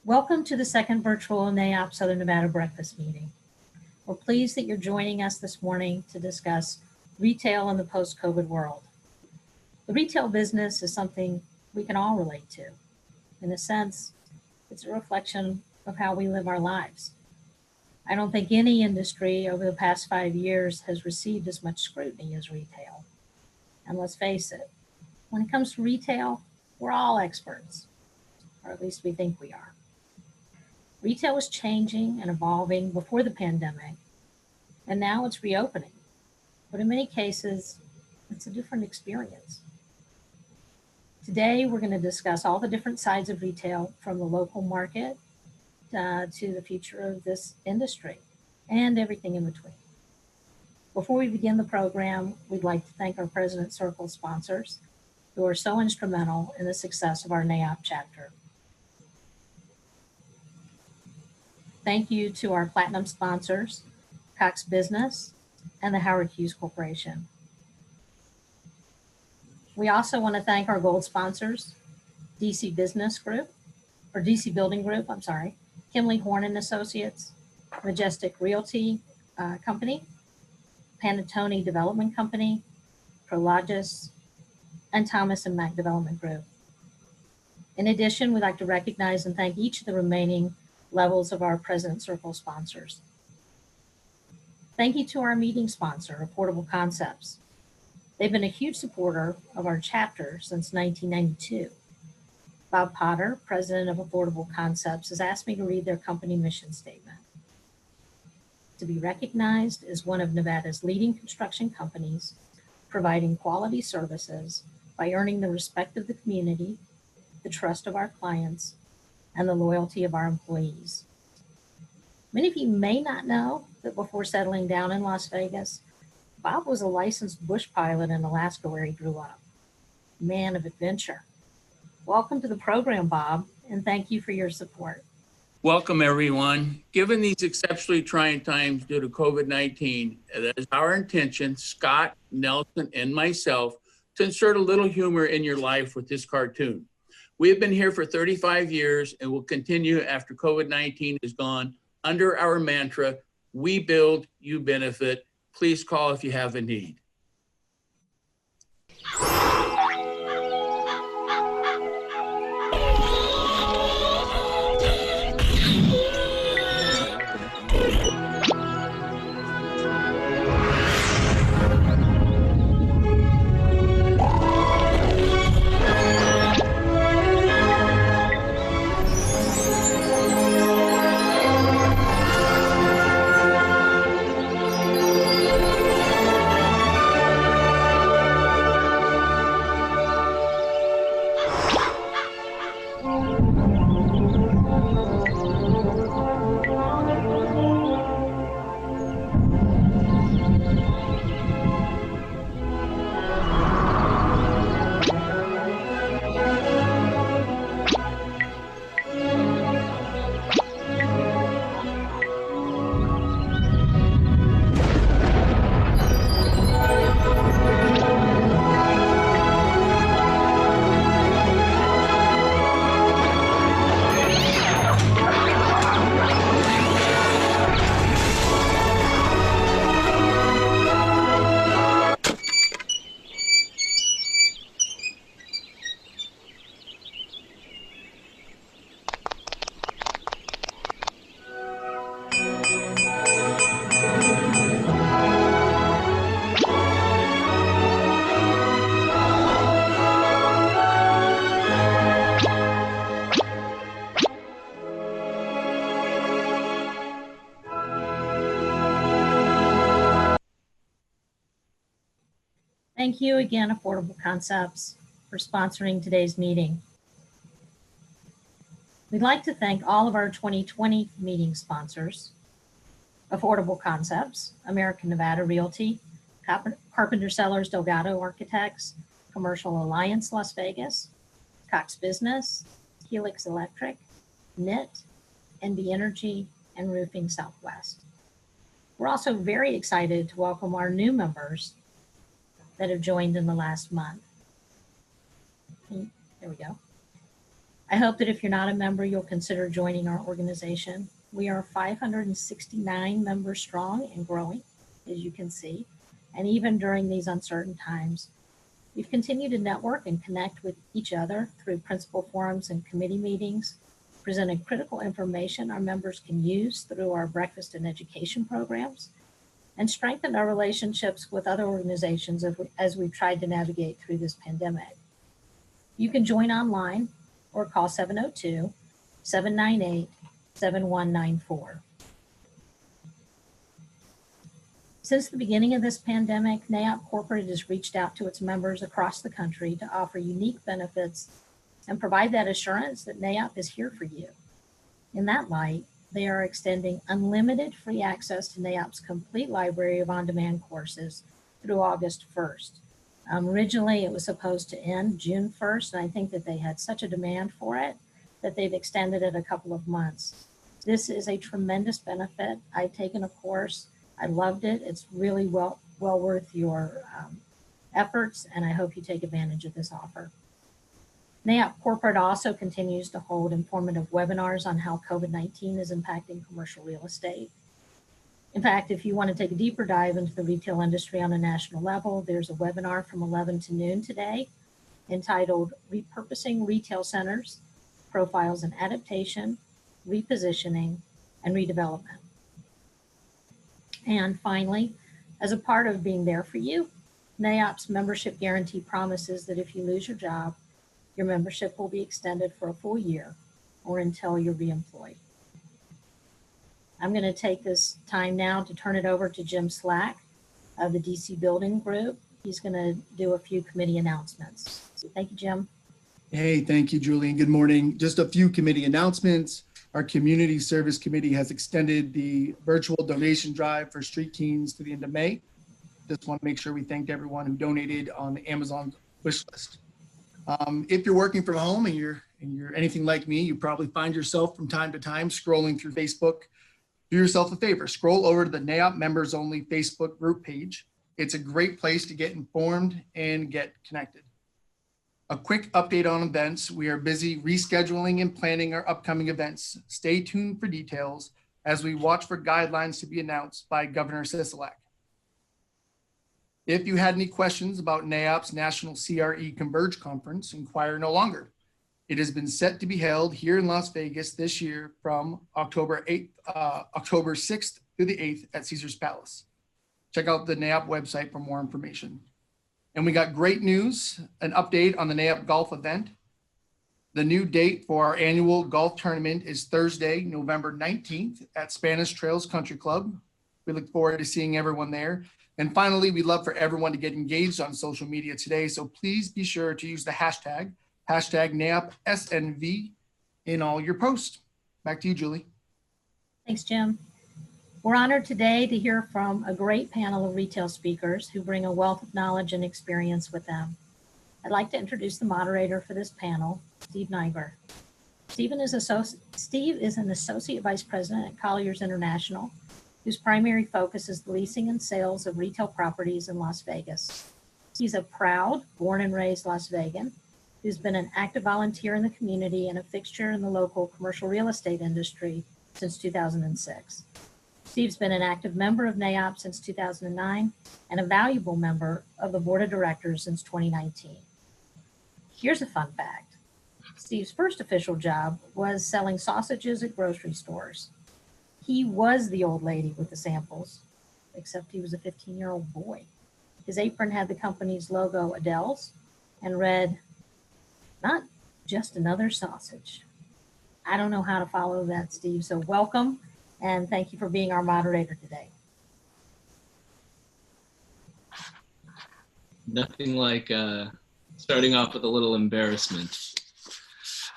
Welcome to the second virtual NAIOP Southern Nevada breakfast meeting. We're pleased that you're joining us this morning to discuss retail in the post-COVID world. The retail business is something we can all relate to. In a sense, it's a reflection of how we live our lives. I don't think any industry over the past 5 years has received as much scrutiny as retail. And let's face it, when it comes to retail, we're all experts, or at least we think we are. Retail was changing and evolving before the pandemic, and now it's reopening. But in many cases, it's a different experience. Today, we're going to discuss all the different sides of retail, from the local market to the future of this industry and everything in between. Before we begin the program, we'd like to thank our President Circle sponsors who are so instrumental in the success of our NAIOP chapter. Thank you to our platinum sponsors, Cox Business and the Howard Hughes Corporation. We also want to thank our gold sponsors, DC Building Group, Kimley Horn and Associates, Majestic Realty Company, Panettone Development Company, Prologis, and Thomas and Mack Development Group. In addition, we'd like to recognize and thank each of the remaining levels of our President Circle sponsors. Thank you to our meeting sponsor, Affordable Concepts. They've been a huge supporter of our chapter since 1992. Bob Potter, president of Affordable Concepts, has asked me to read their company mission statement. To be recognized as one of Nevada's leading construction companies, providing quality services by earning the respect of the community, the trust of our clients, and the loyalty of our employees. Many of you may not know that before settling down in Las Vegas, Bob was a licensed bush pilot in Alaska where he grew up. Man of adventure. Welcome to the program, Bob, and thank you for your support. Welcome, everyone. Given these exceptionally trying times due to COVID-19, it is our intention, Scott, Nelson, and myself, to insert a little humor in your life with this cartoon. We have been here for 35 years and will continue after COVID-19 is gone under our mantra, we build, you benefit. Please call if you have a need. Thank you again, Affordable Concepts, for sponsoring today's meeting. We'd like to thank all of our 2020 meeting sponsors, Affordable Concepts, American Nevada Realty, Carpenter Sellers Delgado Architects, Commercial Alliance Las Vegas, Cox Business, Helix Electric, KNIT, NB Energy, and Roofing Southwest. We're also very excited to welcome our new members that have joined in the last month. There we go. I hope that if you're not a member, you'll consider joining our organization. We are 569 members strong and growing, as you can see. And even during these uncertain times, we've continued to network and connect with each other through principal forums and committee meetings, presented critical information our members can use through our breakfast and education programs, and strengthened our relationships with other organizations as we've tried to navigate through this pandemic. You can join online or call 702-798-7194. Since the beginning of this pandemic, NAIOP Corporate has reached out to its members across the country to offer unique benefits and provide that assurance that NAIOP is here for you. In that light, they are extending unlimited free access to NAIOP's complete library of on-demand courses through August 1st. Originally, it was supposed to end June 1st, and I think that they had such a demand for it that they've extended it a couple of months. This is a tremendous benefit. I've taken a course. I loved it. It's really well worth your efforts, and I hope you take advantage of this offer. NAIOP Corporate also continues to hold informative webinars on how COVID-19 is impacting commercial real estate. In fact, if you want to take a deeper dive into the retail industry on a national level, there's a webinar from 11 to noon today entitled Repurposing Retail Centers, Profiles and Adaptation, Repositioning, and Redevelopment. And finally, as a part of being there for you, NAIOP's membership guarantee promises that if you lose your job, your membership will be extended for a full year or until you're reemployed. I'm going to take this time now to turn it over to Jim Slack of the DC Building Group. He's going to do a few committee announcements. So thank you, Jim. Hey, thank you, Julie, and good morning. Just a few committee announcements. Our Community Service Committee has extended the virtual donation drive for Street Teens to the end of May. Just want to make sure we thanked everyone who donated on the Amazon wish list. If you're working from home and you're anything like me, you probably find yourself from time to time scrolling through Facebook. Do yourself a favor, scroll over to the NAIOP members only Facebook group page. It's a great place to get informed and get connected. A quick update on events. We are busy rescheduling and planning our upcoming events. Stay tuned for details as we watch for guidelines to be announced by Governor Sisolak. If you had any questions about NAIOP's National CRE Converge Conference, inquire no longer. It has been set to be held here in Las Vegas this year from October 6th through the 8th at Caesar's Palace. Check out the NAIOP website for more information. And we got great news, an update on the NAIOP golf event. The new date for our annual golf tournament is Thursday, November 19th at Spanish Trails Country Club. We look forward to seeing everyone there. And finally, we'd love for everyone to get engaged on social media today. So please be sure to use the hashtag NAIOPSNV in all your posts. Back to you, Julie. Thanks, Jim. We're honored today to hear from a great panel of retail speakers who bring a wealth of knowledge and experience with them. I'd like to introduce the moderator for this panel, Steve Neiger. Steve is an Associate Vice President at Colliers International, whose primary focus is the leasing and sales of retail properties in Las Vegas. He's a proud, born and raised Las Vegan, who's been an active volunteer in the community and a fixture in the local commercial real estate industry since 2006. Steve's been an active member of NAIOP since 2009 and a valuable member of the board of directors since 2019. Here's a fun fact. Steve's first official job was selling sausages at grocery stores. He was the old lady with the samples, except he was a 15-year-old boy. His apron had the company's logo, Adele's, and read, "Not just another sausage." I don't know how to follow that, Steve, so welcome, and thank you for being our moderator today. Nothing like starting off with a little embarrassment.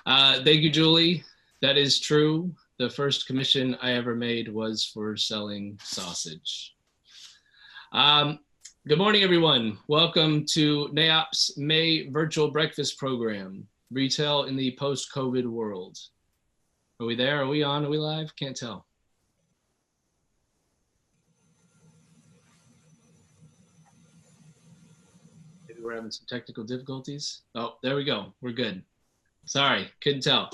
Thank you, Julie. That is true. The first commission I ever made was for selling sausage. Good morning, everyone. Welcome to NAIOP's May virtual breakfast program, Retail in the Post-COVID World. Are we there? Are we on? Are we live? Can't tell. Maybe we're having some technical difficulties. Oh, there we go. We're good. Sorry, couldn't tell.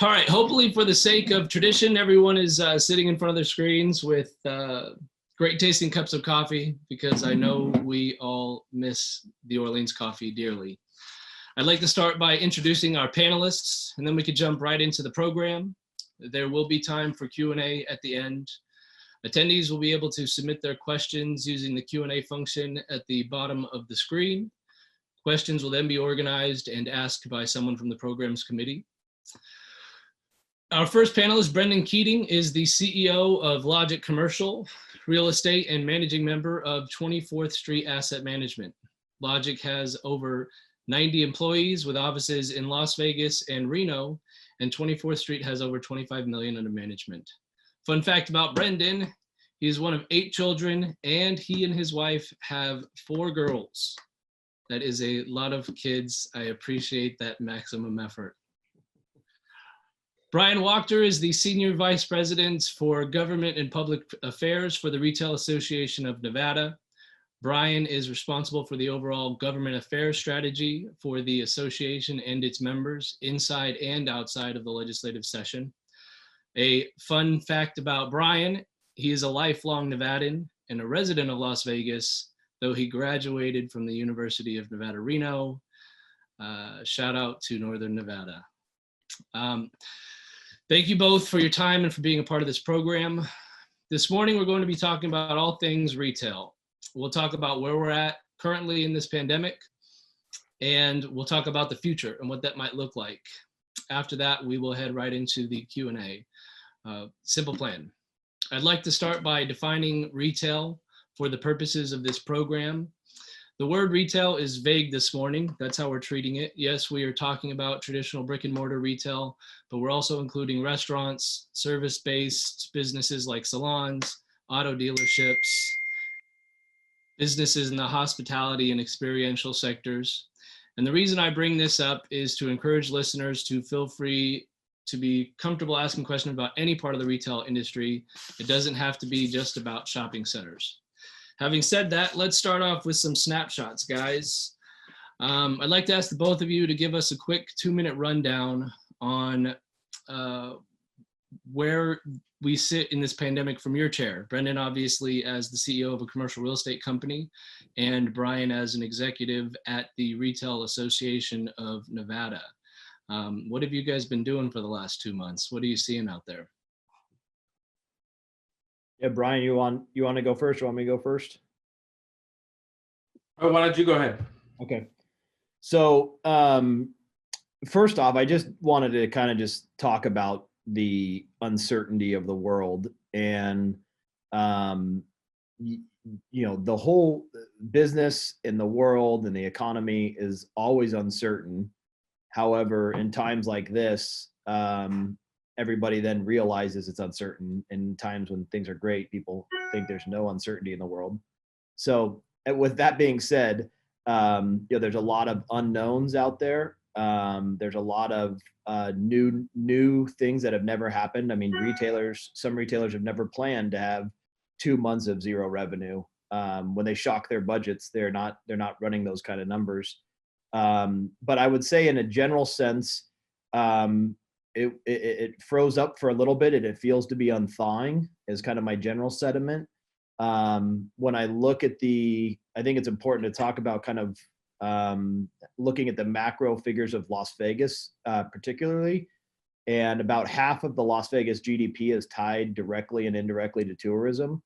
All right, hopefully for the sake of tradition, everyone is sitting in front of their screens with great tasting cups of coffee, because I know we all miss the Orleans coffee dearly. I'd like to start by introducing our panelists, and then we could jump right into the program. There will be time for Q&A at the end. Attendees will be able to submit their questions using the Q&A function at the bottom of the screen. Questions will then be organized and asked by someone from the programs committee. Our first panelist, Brendan Keating, is the CEO of Logic Commercial Real Estate and managing member of 24th Street Asset Management. Logic has over 90 employees with offices in Las Vegas and Reno, and 24th Street has over 25 million under management. Fun fact about Brendan, he is one of 8 children, and he and his wife have 4 girls. That is a lot of kids. I appreciate that maximum effort. Bryan Wachter is the Senior Vice President for Government and Public Affairs for the Retail Association of Nevada. Bryan is responsible for the overall government affairs strategy for the association and its members inside and outside of the legislative session. A fun fact about Bryan, he is a lifelong Nevadan and a resident of Las Vegas, though he graduated from the University of Nevada, Reno. Shout out to Northern Nevada. Thank you both for your time and for being a part of this program. This morning, we're going to be talking about all things retail. We'll talk about where we're at currently in this pandemic, and we'll talk about the future and what that might look like. After that, we will head right into the Q&A. Simple plan. I'd like to start by defining retail for the purposes of this program. The word retail is vague this morning. That's how we're treating it. Yes, we are talking about traditional brick and mortar retail, but we're also including restaurants, service-based businesses like salons, auto dealerships, businesses in the hospitality and experiential sectors. And the reason I bring this up is to encourage listeners to feel free to be comfortable asking questions about any part of the retail industry. It doesn't have to be just about shopping centers. Having said that, let's start off with some snapshots, guys. I'd like to ask the both of you to give us a quick 2-minute rundown on where we sit in this pandemic from your chair. Brendan, obviously, as the CEO of a commercial real estate company, and Bryan as an executive at the Retail Association of Nevada. What have you guys been doing for the last 2 months? What are you seeing out there? Yeah, Bryan, you want to go first? You want me to go first? Oh, why don't you go ahead? Okay. So first off, I just wanted to kind of just talk about the uncertainty of the world, and you know, the whole business in the world and the economy is always uncertain. However, in times like this, everybody then realizes it's uncertain. In times when things are great, people think there's no uncertainty in the world. So with that being said, you know, there's a lot of unknowns out there. There's a lot of new things that have never happened. I mean, some retailers have never planned to have 2 months of zero revenue. When they shock their budgets, they're not running those kind of numbers. But I would say in a general sense, it froze up for a little bit and it feels to be unthawing is kind of my general sentiment. When I look at I think it's important to talk about kind of looking at the macro figures of Las Vegas, particularly, and about half of the Las Vegas GDP is tied directly and indirectly to tourism.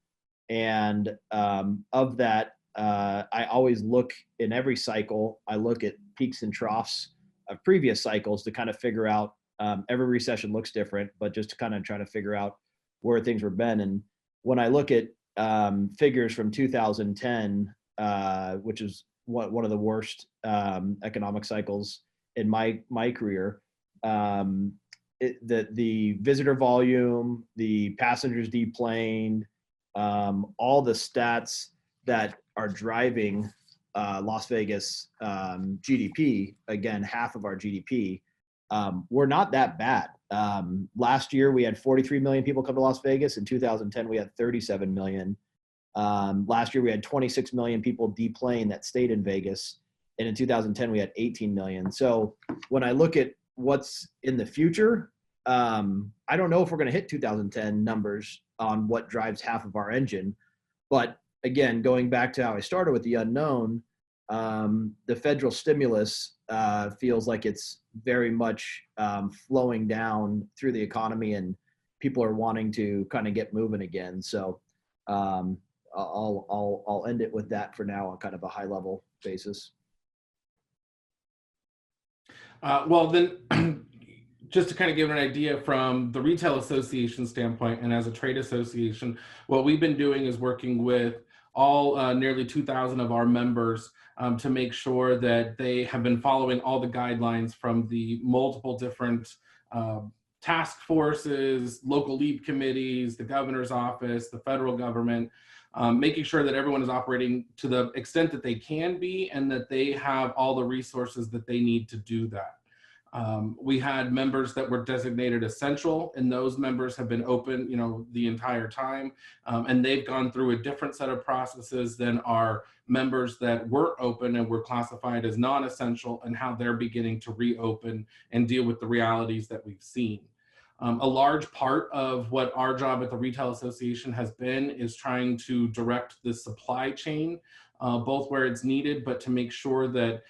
And of that, I always look in every cycle, I look at peaks and troughs of previous cycles to kind of figure out, every recession looks different, but just to kind of try to figure out where things were been. And when I look at figures from 2010, which is one of the worst economic cycles in my career, the visitor volume, the passengers deplaned, all the stats that are driving Las Vegas GDP, again, half of our GDP, were not that bad. Last year, we had 43 million people come to Las Vegas. In 2010, we had 37 million. Last year, we had 26 million people deplane that stayed in Vegas. And in 2010, we had 18 million. So when I look at what's in the future, I don't know if we're going to hit 2010 numbers on what drives half of our engine. But again, going back to how I started with the unknown, the federal stimulus feels like it's very much flowing down through the economy, and people are wanting to kind of get moving again. So I'll end it with that for now on kind of a high level basis. Well, then, just to kind of give an idea from the retail association standpoint and as a trade association, what we've been doing is working with all nearly 2,000 of our members to make sure that they have been following all the guidelines from the multiple different task forces, local lead committees, the governor's office, the federal government, making sure that everyone is operating to the extent that they can be and that they have all the resources that they need to do that. We had members that were designated essential, and those members have been open, the entire time. And they've gone through a different set of processes than our members that were open and were classified as non-essential, and how they're beginning to reopen and deal with the realities that we've seen. A large part of what our job at the Retail Association has been is trying to direct the supply chain, both where it's needed, but to make sure that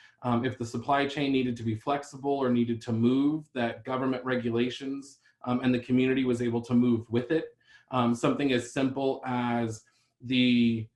if the supply chain needed to be flexible or needed to move, that government regulations and the community was able to move with it. Something as simple as the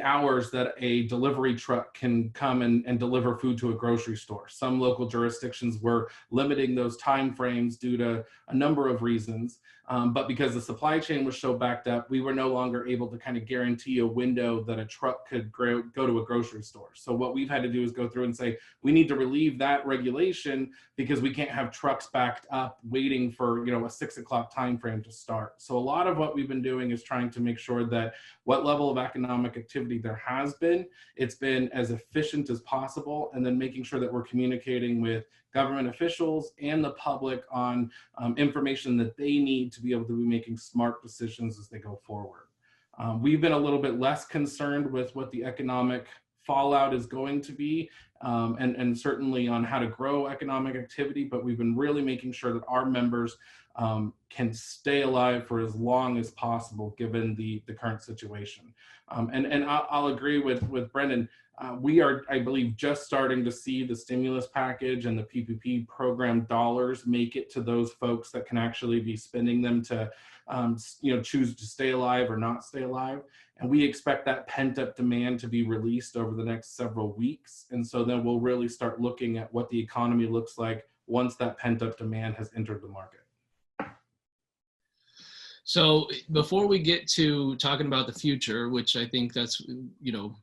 hours that a delivery truck can come and deliver food to a grocery store. Some local jurisdictions were limiting those timeframes due to a number of reasons. But because the supply chain was so backed up, we were no longer able to kind of guarantee a window that a truck could go to a grocery store. So what we've had to do is go through and say, we need to relieve that regulation because we can't have trucks backed up waiting for, a 6 o'clock time frame to start. So a lot of what we've been doing is trying to make sure that what level of economic activity there has been, it's been as efficient as possible, and then making sure that we're communicating with government officials and the public on information that they need to be able to be making smart decisions as they go forward. We've been a little bit less concerned with what the economic fallout is going to be, and certainly on how to grow economic activity, but we've been really making sure that our members can stay alive for as long as possible given the current situation. And I'll agree with Brendan. We are, I believe, just starting to see the stimulus package and the PPP program dollars make it to those folks that can actually be spending them to, choose to stay alive or not stay alive. And we expect that pent up demand to be released over the next several weeks. And so then we'll really start looking at what the economy looks like once that pent up demand has entered the market. So before we get to talking about the future, which I think that's,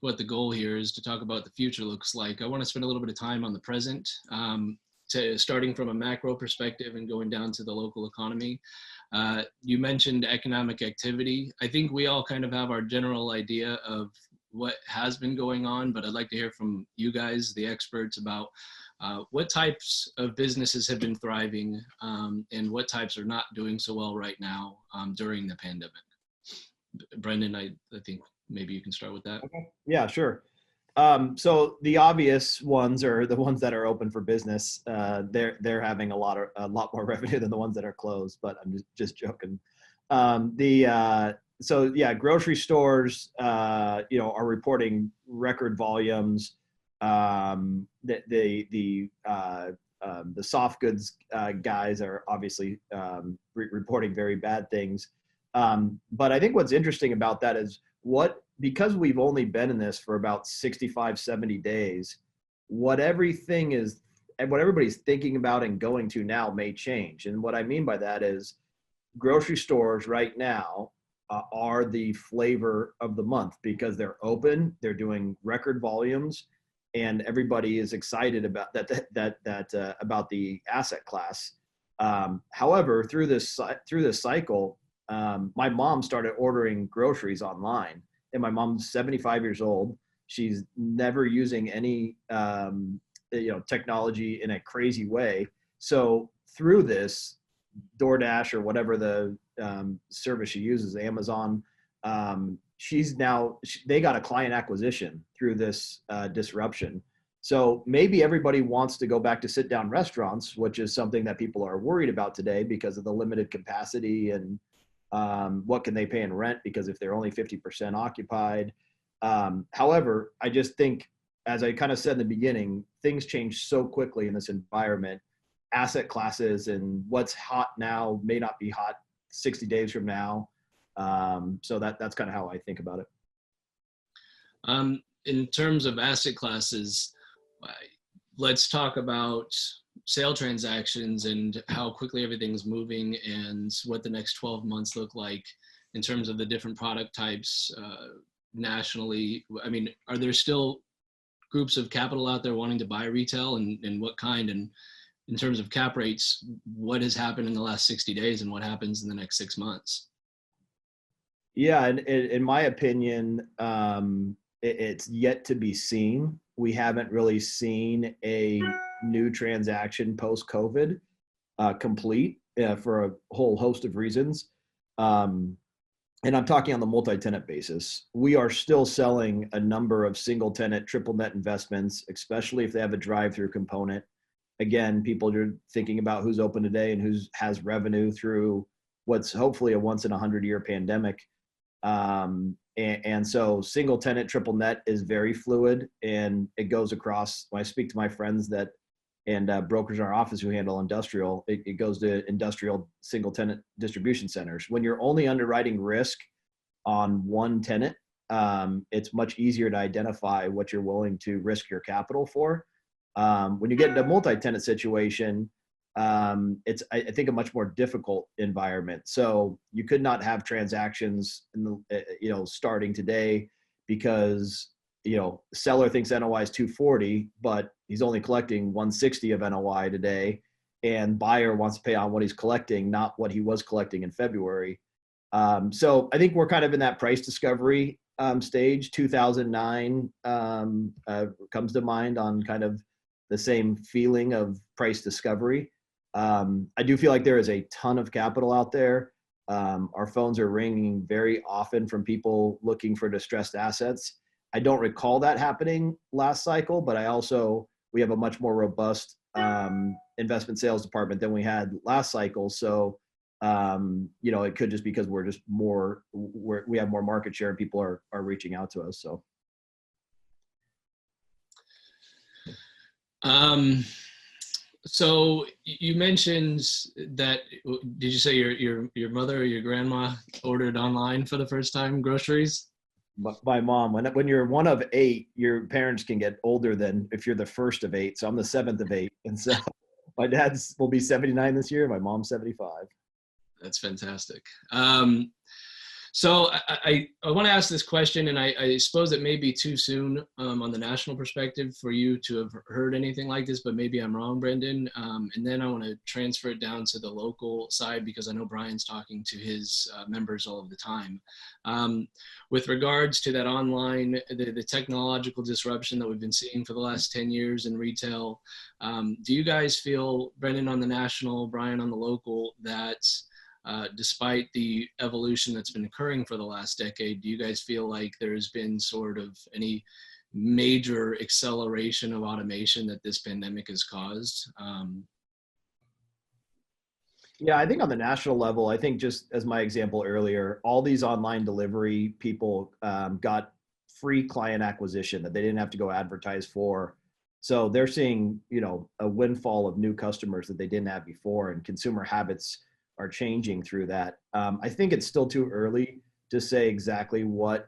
what the goal here is, to talk about the future looks like, I want to spend a little bit of time on the present, starting from a macro perspective and going down to the local economy. You mentioned economic activity. I think we all kind of have our general idea of what has been going on, but I'd like to hear from you guys, the experts, about what types of businesses have been thriving and what types are not doing so well right now during the pandemic. Brendan, I think maybe you can start with that. Okay. Yeah, sure. So the obvious ones are the ones that are open for business. They're having a lot more revenue than the ones that are closed, but I'm just joking. So yeah, grocery stores, are reporting record volumes. The soft goods guys are obviously reporting very bad things. But I think what's interesting about that is because we've only been in this for about 65, 70 days, what everybody's thinking about and going to now may change. And what I mean by that is grocery stores right now are the flavor of the month because they're open, they're doing record volumes, and everybody is excited about that about the asset class. However, through this cycle, my mom started ordering groceries online, and my mom's 75 years old. She's never using any technology in a crazy way. So through this, DoorDash or whatever the service she uses, Amazon, they got a client acquisition through this disruption. So maybe everybody wants to go back to sit down restaurants, which is something that people are worried about today because of the limited capacity and what can they pay in rent, because if they're only 50% occupied. However, I just think, as I kind of said in the beginning, things change so quickly in this environment. Asset classes and what's hot now may not be hot 60 days from now. So that's kind of how I think about it. In terms of asset classes, let's talk about sale transactions and how quickly everything's moving and what the next 12 months look like in terms of the different product types nationally. I mean, are there still groups of capital out there wanting to buy retail, and what kind? And in terms of cap rates, what has happened in the last 60 days and what happens in the next 6 months? Yeah, and in my opinion, it's yet to be seen. We haven't really seen a new transaction post-COVID complete for a whole host of reasons. And I'm talking on the multi-tenant basis. We are still selling a number of single tenant, triple net investments, especially if they have a drive-through component. Again, people are thinking about who's open today and who has revenue through what's hopefully a once in 100-year pandemic. And so single tenant, triple net is very fluid, and it goes across. When I speak to my friends and brokers in our office who handle industrial, it goes to industrial single tenant distribution centers. When you're only underwriting risk on one tenant, it's much easier to identify what you're willing to risk your capital for. When you get into a multi-tenant situation, it's, I think, a much more difficult environment. So you could not have transactions starting today because, seller thinks NOI is 240, but he's only collecting 160 of NOI today, and buyer wants to pay on what he's collecting, not what he was collecting in February. So I think we're kind of in that price discovery stage. 2009 comes to mind on kind of the same feeling of price discovery. I do feel like there is a ton of capital out there. Our phones are ringing very often from people looking for distressed assets. I don't recall that happening last cycle, but we have a much more robust investment sales department than we had last cycle. So, it could just because we're just we have more market share and people are reaching out to us. So. So you mentioned that, did you say your mother or your grandma ordered online for the first time groceries? My mom. When you're one of 8, your parents can get older than if you're the first of 8. So I'm the 7th of 8. And so my dad will be 79 this year. My mom's 75. That's fantastic. So I want to ask this question, and I suppose it may be too soon on the national perspective for you to have heard anything like this, but maybe I'm wrong, Brendan. And then I want to transfer it down to the local side because I know Bryan's talking to his members all of the time. With regards to that online, the technological disruption that we've been seeing for the last 10 years in retail, do you guys feel, Brendan on the national, Bryan on the local, that despite the evolution that's been occurring for the last decade, do you guys feel like there's been sort of any major acceleration of automation that this pandemic has caused? Yeah, I think on the national level, I think just as my example earlier, all these online delivery people got free client acquisition that they didn't have to go advertise for. So they're seeing, a windfall of new customers that they didn't have before, and consumer habits are changing through that. I think it's still too early to say exactly what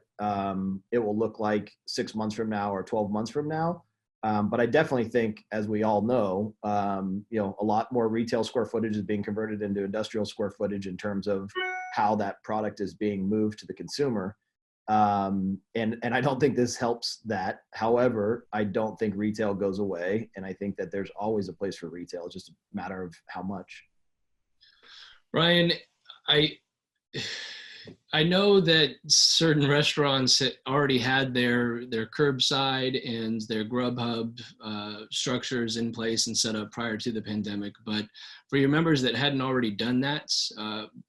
it will look like 6 months from now or 12 months from now. But I definitely think, as we all know, a lot more retail square footage is being converted into industrial square footage in terms of how that product is being moved to the consumer. And I don't think this helps that. However, I don't think retail goes away. And I think that there's always a place for retail. It's just a matter of how much. Bryan, I know that certain restaurants already had their curbside and their Grubhub structures in place and set up prior to the pandemic. But for your members that hadn't already done that,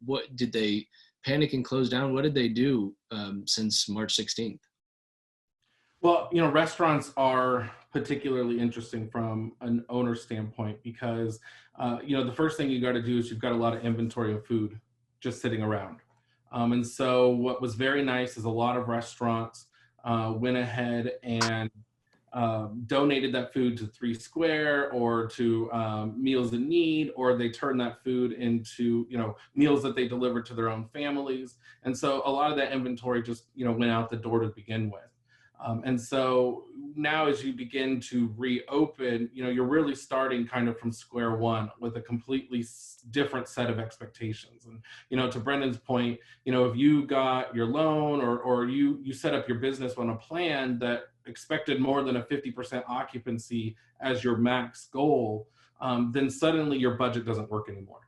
what did they panic and close down? What did they do since March 16th? Well, restaurants are particularly interesting from an owner standpoint because, the first thing you got to do is you've got a lot of inventory of food just sitting around. And so what was very nice is a lot of restaurants went ahead and donated that food to 3 Square or to Meals in Need, or they turned that food into, meals that they delivered to their own families. And so a lot of that inventory just, went out the door to begin with. And so now as you begin to reopen, you're really starting kind of from square one with a completely different set of expectations. And, to Brendan's point, if you got your loan or you set up your business on a plan that expected more than a 50% occupancy as your max goal, then suddenly your budget doesn't work anymore.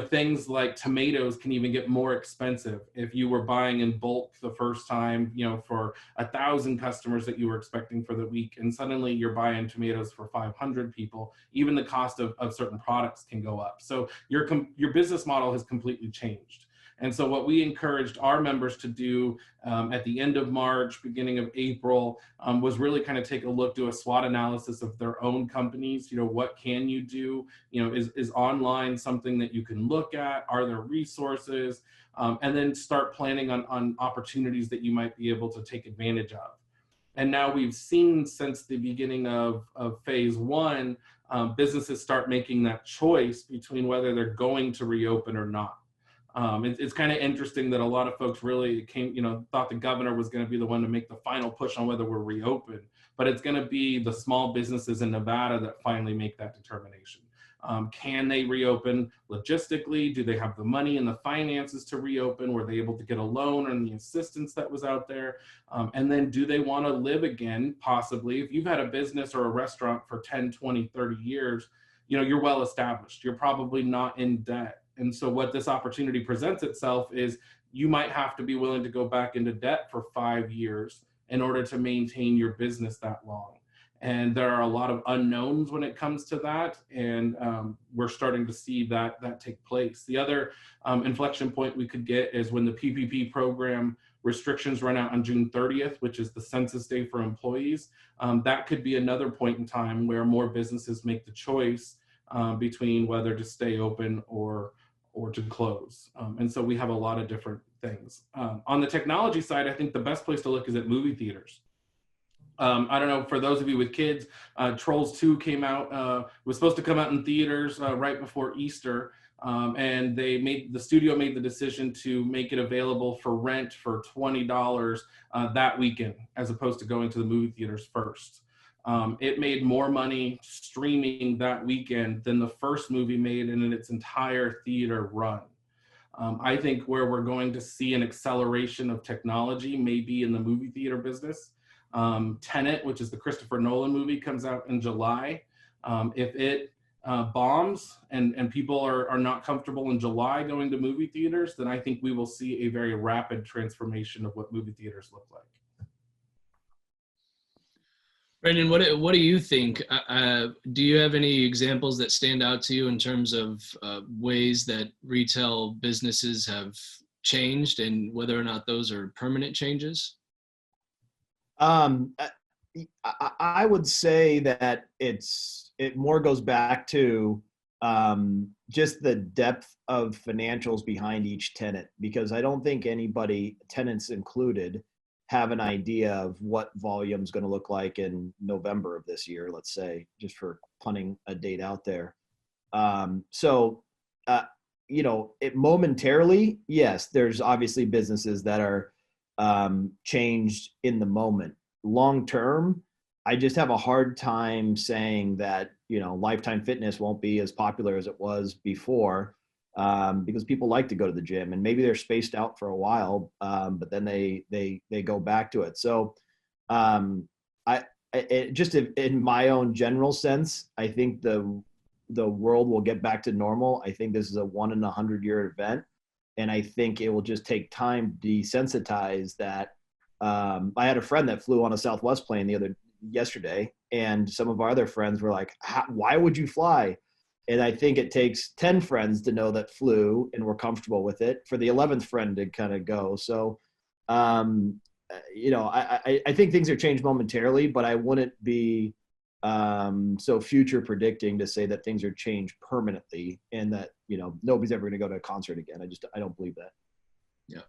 Things like tomatoes can even get more expensive if you were buying in bulk the first time, for 1,000 customers that you were expecting for the week, and suddenly you're buying tomatoes for 500 people. Even the cost of certain products can go up. So your business model has completely changed. And so what we encouraged our members to do at the end of March, beginning of April, was really kind of take a look, do a SWOT analysis of their own companies. What can you do? Is online something that you can look at? Are there resources? And then start planning on opportunities that you might be able to take advantage of. And now we've seen since the beginning of phase one, businesses start making that choice between whether they're going to reopen or not. It's kind of interesting that a lot of folks really thought the governor was going to be the one to make the final push on whether we're reopened, but it's going to be the small businesses in Nevada that finally make that determination. Can they reopen logistically? Do they have the money and the finances to reopen? Were they able to get a loan and the assistance that was out there? And then do they want to live again, possibly? If you've had a business or a restaurant for 10, 20, 30 years, you're well established. You're probably not in debt. And so what this opportunity presents itself is you might have to be willing to go back into debt for 5 years in order to maintain your business that long. And there are a lot of unknowns when it comes to that. And we're starting to see that take place. The other inflection point we could get is when the PPP program restrictions run out on June 30th, which is the census day for employees. That could be another point in time where more businesses make the choice between whether to stay open or to close. And so we have a lot of different things. On the technology side, I think the best place to look is at movie theaters. I don't know, for those of you with kids, Trolls 2 came out, was supposed to come out in theaters right before Easter. And the studio made the decision to make it available for rent for $20 that weekend, as opposed to going to the movie theaters first. It made more money streaming that weekend than the first movie made in its entire theater run. I think where we're going to see an acceleration of technology may be in the movie theater business. Tenet, which is the Christopher Nolan movie, comes out in July. If it bombs and people are not comfortable in July going to movie theaters, then I think we will see a very rapid transformation of what movie theaters look like. Brandon, what do you think? Do you have any examples that stand out to you in terms of ways that retail businesses have changed and whether or not those are permanent changes? I would say that it more goes back to just the depth of financials behind each tenant, because I don't think anybody, tenants included, have an idea of what volume is going to look like in November of this year, let's say, just for punting a date out there. It momentarily, yes, there's obviously businesses that are changed in the moment. Long term, I just have a hard time saying that, Lifetime Fitness won't be as popular as it was before. Because people like to go to the gym, and maybe they're spaced out for a while, but then they go back to it. So just in my own general sense, I think the world will get back to normal. I think this is a 1 in 100-year event, and I think it will just take time to desensitize that. I had a friend that flew on a Southwest plane yesterday, and some of our other friends were like, "Why would you fly?" And I think it takes 10 friends to know that flew and were comfortable with it for the 11th friend to kind of go. So I think things are changed momentarily, but I wouldn't be so future predicting to say that things are changed permanently and that, nobody's ever going to go to a concert again. I don't believe that. Yeah.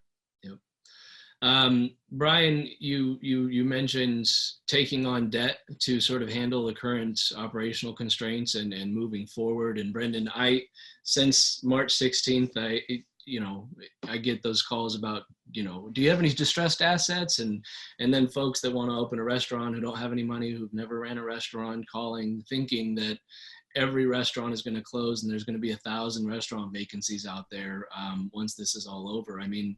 Bryan, you mentioned taking on debt to sort of handle the current operational constraints and moving forward. And Brendan, since March 16th, I get those calls about, do you have any distressed assets? And then folks that want to open a restaurant who don't have any money, who've never ran a restaurant, calling, thinking that every restaurant is going to close and there's going to be 1,000 restaurant vacancies out there once this is all over. I mean,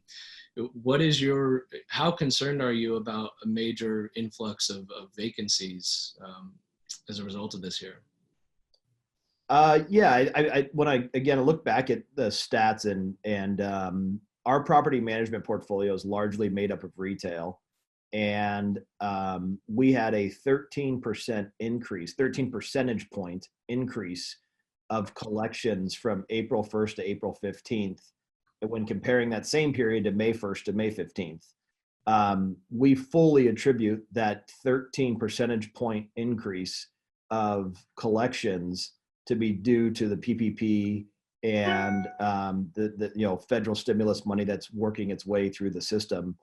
how concerned are you about a major influx of vacancies as a result of this year? When I look back at the stats and our property management portfolio is largely made up of retail, and we had a 13 percentage point increase of collections from April 1st to April 15th. When comparing that same period to May 1st to May 15th, we fully attribute that 13 percentage point increase of collections to be due to the PPP and the federal stimulus money that's working its way through the system.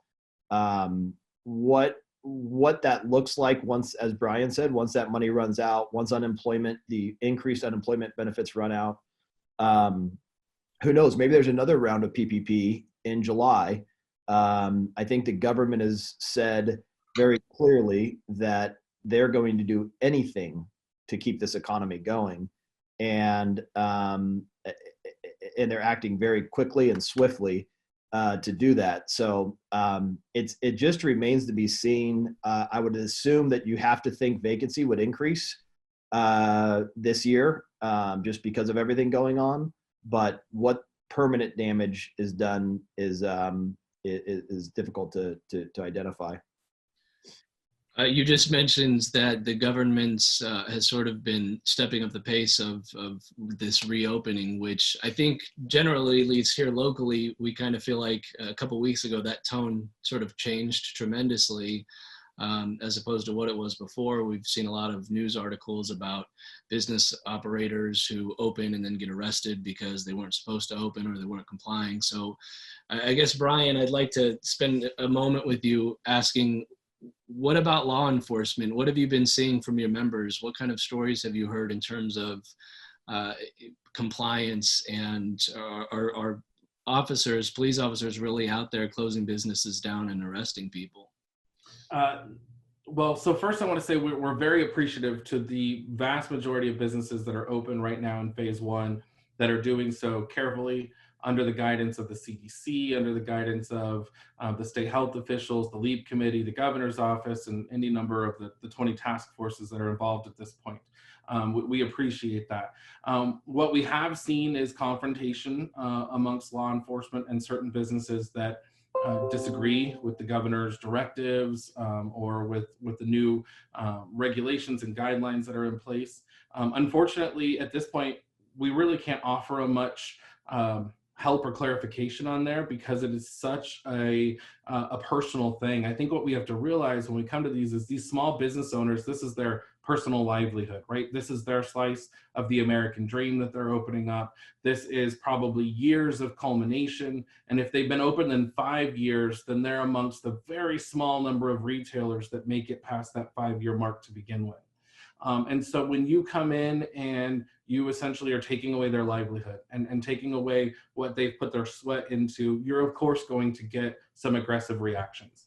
What that looks like once, as Bryan said, once that money runs out, once the increased unemployment benefits run out, who knows? Maybe there's another round of PPP in July. I think the government has said very clearly that they're going to do anything to keep this economy going, and they're acting very quickly and swiftly to do that. So it just remains to be seen. I would assume that you have to think vacancy would increase this year just because of everything going on. But what permanent damage is done is difficult to identify. You just mentioned that the government has sort of been stepping up the pace of this reopening, which I think generally, at least here locally, we kind of feel like a couple of weeks ago that tone sort of changed tremendously. As opposed to what it was before. We've seen a lot of news articles about business operators who open and then get arrested because they weren't supposed to open or they weren't complying. So I guess, Bryan, I'd like to spend a moment with you asking, what about law enforcement? What have you been seeing from your members? What kind of stories have you heard in terms of compliance, and are police officers really out there closing businesses down and arresting people? Well, so first I want to say we're very appreciative to the vast majority of businesses that are open right now in phase one that are doing so carefully under the guidance of the CDC, under the guidance of the state health officials, the LEAP committee, the governor's office, and any number of the 20 task forces that are involved at this point. We appreciate that. What we have seen is confrontation amongst law enforcement and certain businesses that disagree with the governor's directives or with the new regulations and guidelines that are in place. Unfortunately, at this point, we really can't offer much help or clarification on there because it is such a personal thing. I think what we have to realize when we come to these is these small business owners, this is their personal livelihood, right? This is their slice of the American dream that they're opening up. This is probably years of culmination. And if they've been open in 5 years, then they're amongst the very small number of retailers that make it past that 5-year mark to begin with. And so when you come in and you essentially are taking away their livelihood and taking away what they've put their sweat into, you're of course going to get some aggressive reactions.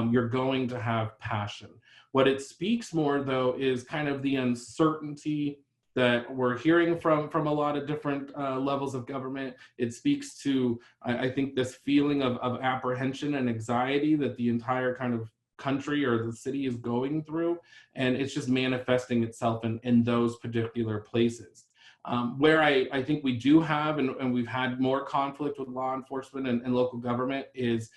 You're going to have passion. What it speaks more though is kind of the uncertainty that we're hearing from a lot of different levels of government. It speaks to, I think, this feeling of apprehension and anxiety that the entire kind of country or the city is going through, and it's just manifesting itself in those particular places. Where I think we do have, and we've had more conflict with law enforcement and local government is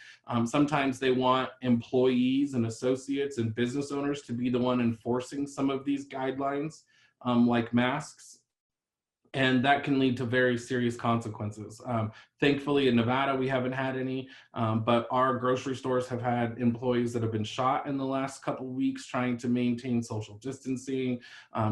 sometimes they want employees and associates and business owners to be the one enforcing some of these guidelines, like masks. And that can lead to very serious consequences. Thankfully, in Nevada, we haven't had any, but our grocery stores have had employees that have been shot in the last couple of weeks trying to maintain social distancing,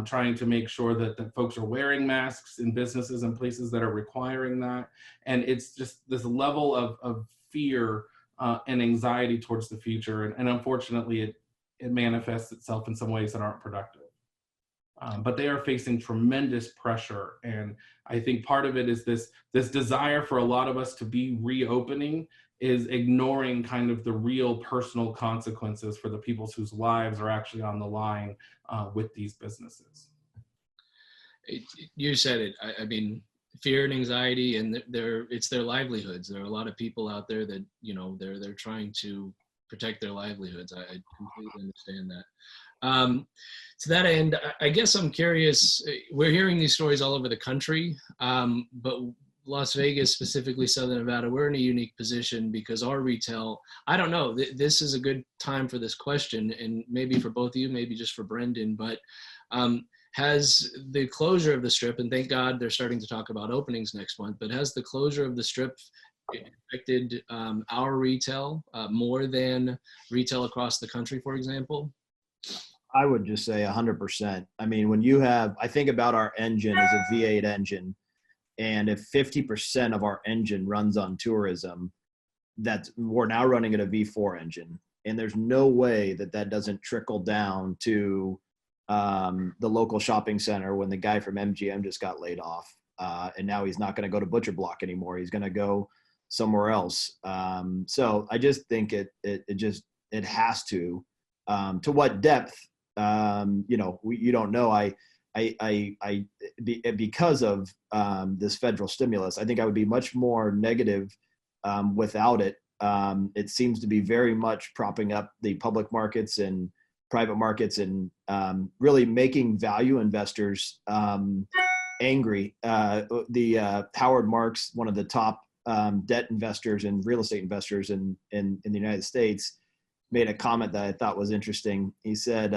trying to make sure that folks are wearing masks in businesses and places that are requiring that. And it's just this level of fear and anxiety towards the future. And unfortunately, it manifests itself in some ways that aren't productive. But they are facing tremendous pressure. And I think part of it is this desire for a lot of us to be reopening is ignoring kind of the real personal consequences for the people whose lives are actually on the line with these businesses. You said it. I mean, fear and anxiety, and it's their livelihoods. There are a lot of people out there that, you know, they're trying to protect their livelihoods. I completely understand that. To that end, I guess I'm curious, we're hearing these stories all over the country, but Las Vegas, specifically Southern Nevada, we're in a unique position because our retail, I don't know, this is a good time for this question, and maybe for both of you, maybe just for Brendan, but has the closure of the Strip, and thank God they're starting to talk about openings next month, but has the closure of the Strip affected our retail more than retail across the country, for example? I would just say 100%. I mean, when you have, I think about our engine as a V8 engine, and if 50% of our engine runs on tourism, we're now running at a V4 engine. And there's no way that doesn't trickle down to the local shopping center when the guy from MGM just got laid off. And now he's not going to go to Butcher Block anymore. He's going to go somewhere else. So I just think it has to what depth, you know, you don't know. Because of this federal stimulus, I think I would be much more negative without it. It seems to be very much propping up the public markets and private markets and really making value investors angry. Howard Marks, one of the top debt investors and real estate investors in the United States, made a comment that I thought was interesting. He said,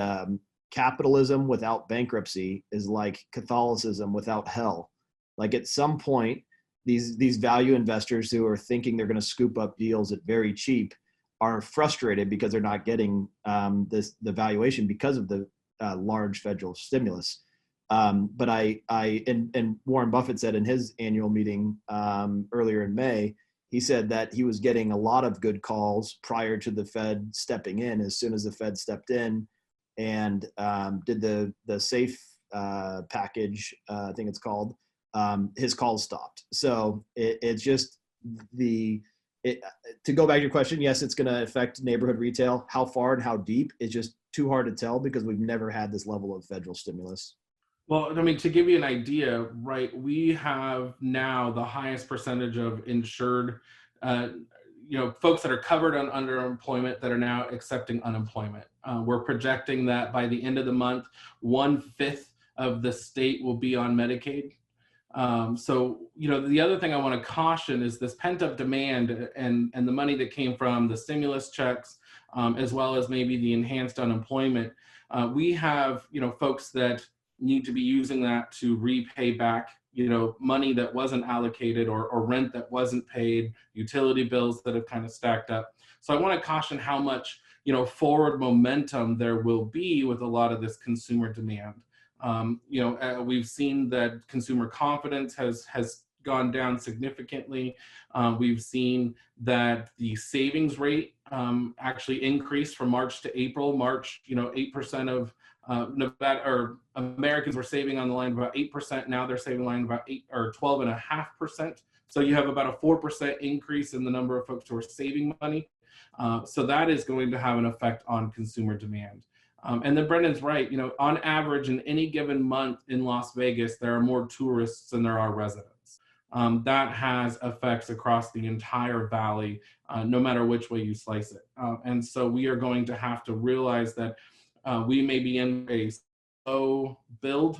capitalism without bankruptcy is like Catholicism without hell. Like at some point, these value investors who are thinking they're going to scoop up deals at very cheap are frustrated because they're not getting the valuation because of the large federal stimulus. But and Warren Buffett said in his annual meeting earlier in May, he said that he was getting a lot of good calls prior to the Fed stepping in. As soon as the Fed stepped in and did the safe package, I think it's called, his calls stopped. So it's just to go back to your question, yes, it's going to affect neighborhood retail. How far and how deep is just too hard to tell because we've never had this level of federal stimulus. Well, I mean, to give you an idea, right, we have now the highest percentage of insured, folks that are covered on underemployment that are now accepting unemployment. We're projecting that by the end of the month, 1/5 of the state will be on Medicaid. So, the other thing I want to caution is this pent-up demand and the money that came from the stimulus checks, as well as maybe the enhanced unemployment. We have, folks that need to be using that to repay back, money that wasn't allocated or rent that wasn't paid, utility bills that have kind of stacked up. So I want to caution how much, forward momentum there will be with a lot of this consumer demand. We've seen that consumer confidence has gone down significantly. We've seen that the savings rate actually increased from March to April. March, 8% of Nevada or Americans were saving on the line of about 8%. Now they're saving line about 12.5%. So you have about a 4% increase in the number of folks who are saving money. So that is going to have an effect on consumer demand. And then Brendan's right. On average, in any given month in Las Vegas, there are more tourists than there are residents. That has effects across the entire valley, no matter which way you slice it. And so we are going to have to realize that we may be in a slow build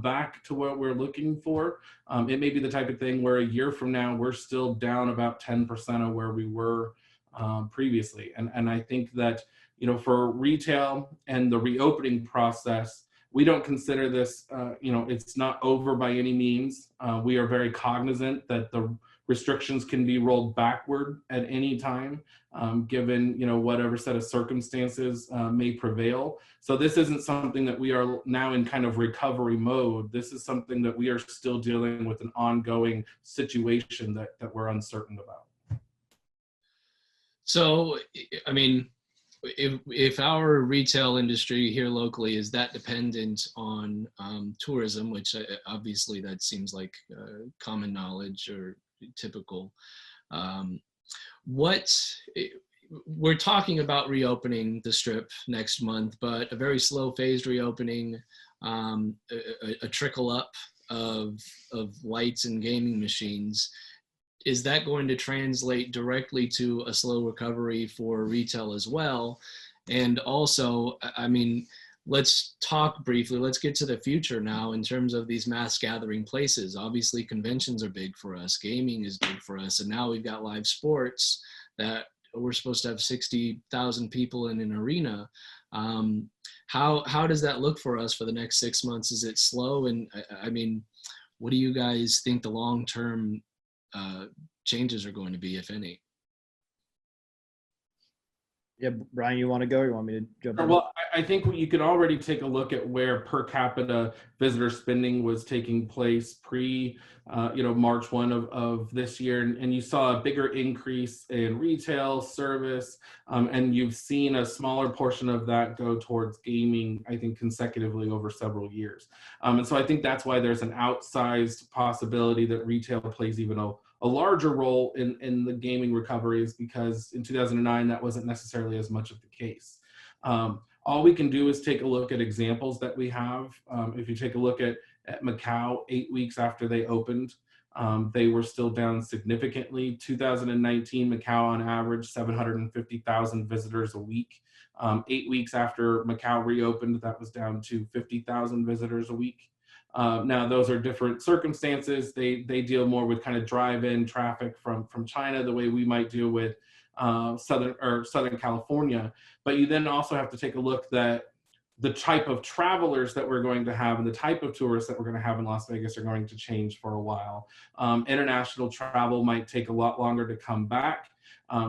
back to what we're looking for. It may be the type of thing where a year from now, we're still down about 10% of where we were previously. And I think that, for retail and the reopening process, we don't consider this, it's not over by any means. We are very cognizant that the restrictions can be rolled backward at any time, given whatever set of circumstances may prevail. So this isn't something that we are now in kind of recovery mode. This is something that we are still dealing with, an ongoing situation that we're uncertain about. So, I mean, if our retail industry here locally is that dependent on tourism, which obviously that seems like common knowledge or typical, we're talking about reopening the Strip next month, but a very slow phased reopening, a trickle up of lights and gaming machines. Is that going to translate directly to a slow recovery for retail as well? And also, I mean, let's talk briefly, let's get to the future now in terms of these mass gathering places. Obviously, conventions are big for us, gaming is big for us, and now we've got live sports that we're supposed to have 60,000 people in an arena. How does that look for us for the next 6 months? Is it slow? And I mean, what do you guys think the long-term changes are going to be, if any? Yeah, Brian, you want to go? Or you want me to jump in? Well, I think you can already take a look at where per capita visitor spending was taking place pre, March 1 of this year, and you saw a bigger increase in retail, service, and you've seen a smaller portion of that go towards gaming, I think, consecutively over several years. And so I think that's why there's an outsized possibility that retail plays even a larger role in the gaming recoveries, because in 2009, that wasn't necessarily as much of the case. All we can do is take a look at examples that we have. If you take a look at Macau, 8 weeks after they opened, they were still down significantly. 2019, Macau on average, 750,000 visitors a week. 8 weeks after Macau reopened, that was down to 50,000 visitors a week. Now, those are different circumstances. They deal more with kind of drive-in traffic from China, the way we might deal with Southern California. But you then also have to take a look that the type of travelers that we're going to have and the type of tourists that we're going to have in Las Vegas are going to change for a while. International travel might take a lot longer to come back.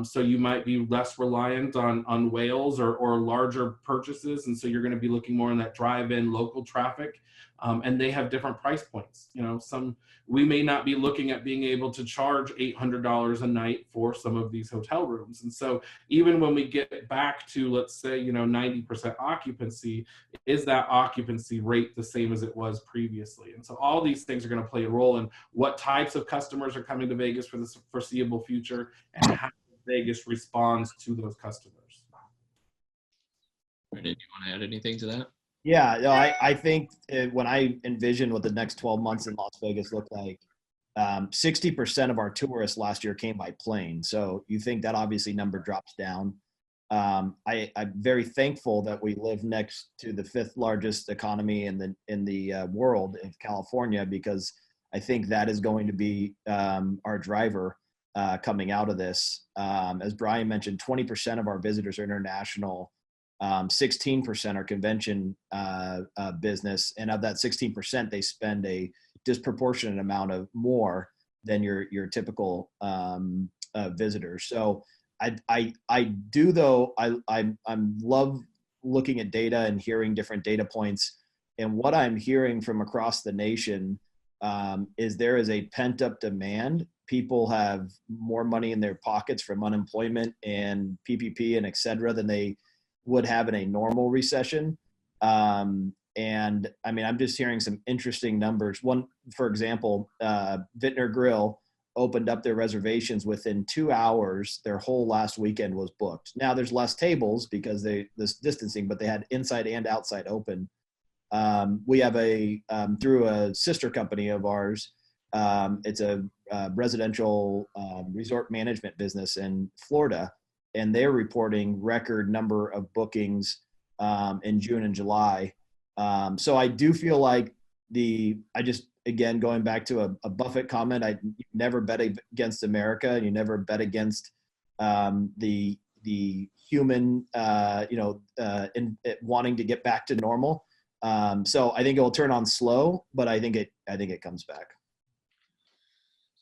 So you might be less reliant on whales or larger purchases. And so you're going to be looking more in that drive-in local traffic. And they have different price points. We may not be looking at being able to charge $800 a night for some of these hotel rooms. And so even when we get back to, let's say, 90% occupancy, is that occupancy rate the same as it was previously? And so all these things are going to play a role in what types of customers are coming to Vegas for the foreseeable future and how Vegas responds to those customers. Brandon, do you want to add anything to that? Yeah, no, I think when I envision what the next 12 months in Las Vegas look like, 60% of our tourists last year came by plane. So you think that obviously number drops down. I'm very thankful that we live next to the 5th largest economy in the world, in California, because I think that is going to be our driver coming out of this. As Brian mentioned, 20% of our visitors are international. 16% are convention business, and of that 16%, they spend a disproportionate amount of more than your typical visitors. So I do, though, I love looking at data and hearing different data points, and what I'm hearing from across the nation is there is a pent-up demand. People have more money in their pockets from unemployment and PPP and et cetera than they would have in a normal recession. And I mean, I'm just hearing some interesting numbers. One, for example, Vintner Grill opened up their reservations within 2 hours. Their whole last weekend was booked. Now there's less tables because this distancing, but they had inside and outside open. We have through a sister company of ours, it's a residential resort management business in Florida, and they're reporting record number of bookings in June and July. So I do feel like again, going back to a Buffett comment, you never bet against America, and you never bet against the human, in wanting to get back to normal. So I think it will turn on slow, but I think it comes back.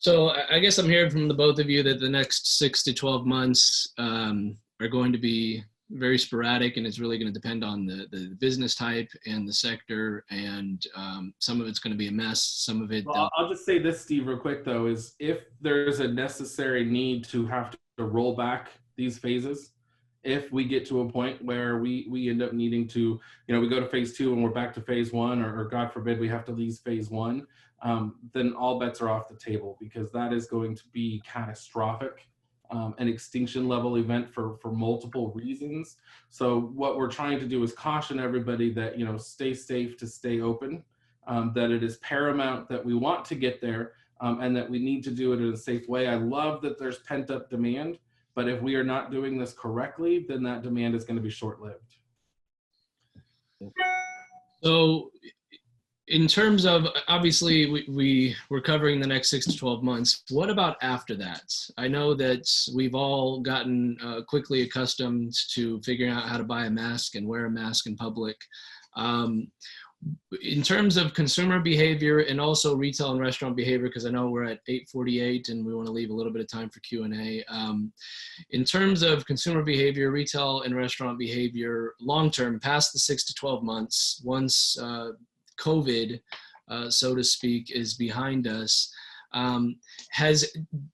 So I guess I'm hearing from the both of you that the next 6 to 12 months are going to be very sporadic, and it's really going to depend on the business type and the sector, and some of it's going to be a mess. Some of it. Well, I'll just say this, Steve, real quick though, is if there's a necessary need to have to roll back these phases, if we get to a point where we end up needing to, we go to phase 2 and we're back to phase 1, or God forbid we have to leave phase 1, then all bets are off the table, because that is going to be catastrophic, an extinction level event for multiple reasons. So what we're trying to do is caution everybody that, stay safe to stay open, that it is paramount that we want to get there, and that we need to do it in a safe way. I love that there's pent up demand, but if we are not doing this correctly, then that demand is going to be short-lived. So in terms of, obviously we're covering the next 6 to 12 months. What about after that? I know that we've all gotten quickly accustomed to figuring out how to buy a mask and wear a mask in public. In terms of consumer behavior and also retail and restaurant behavior, because I know we're at 8:48 and we want to leave a little bit of time for Q&A. In terms of consumer behavior, retail and restaurant behavior, long-term, past the 6 to 12 months, once COVID, so to speak, is behind us,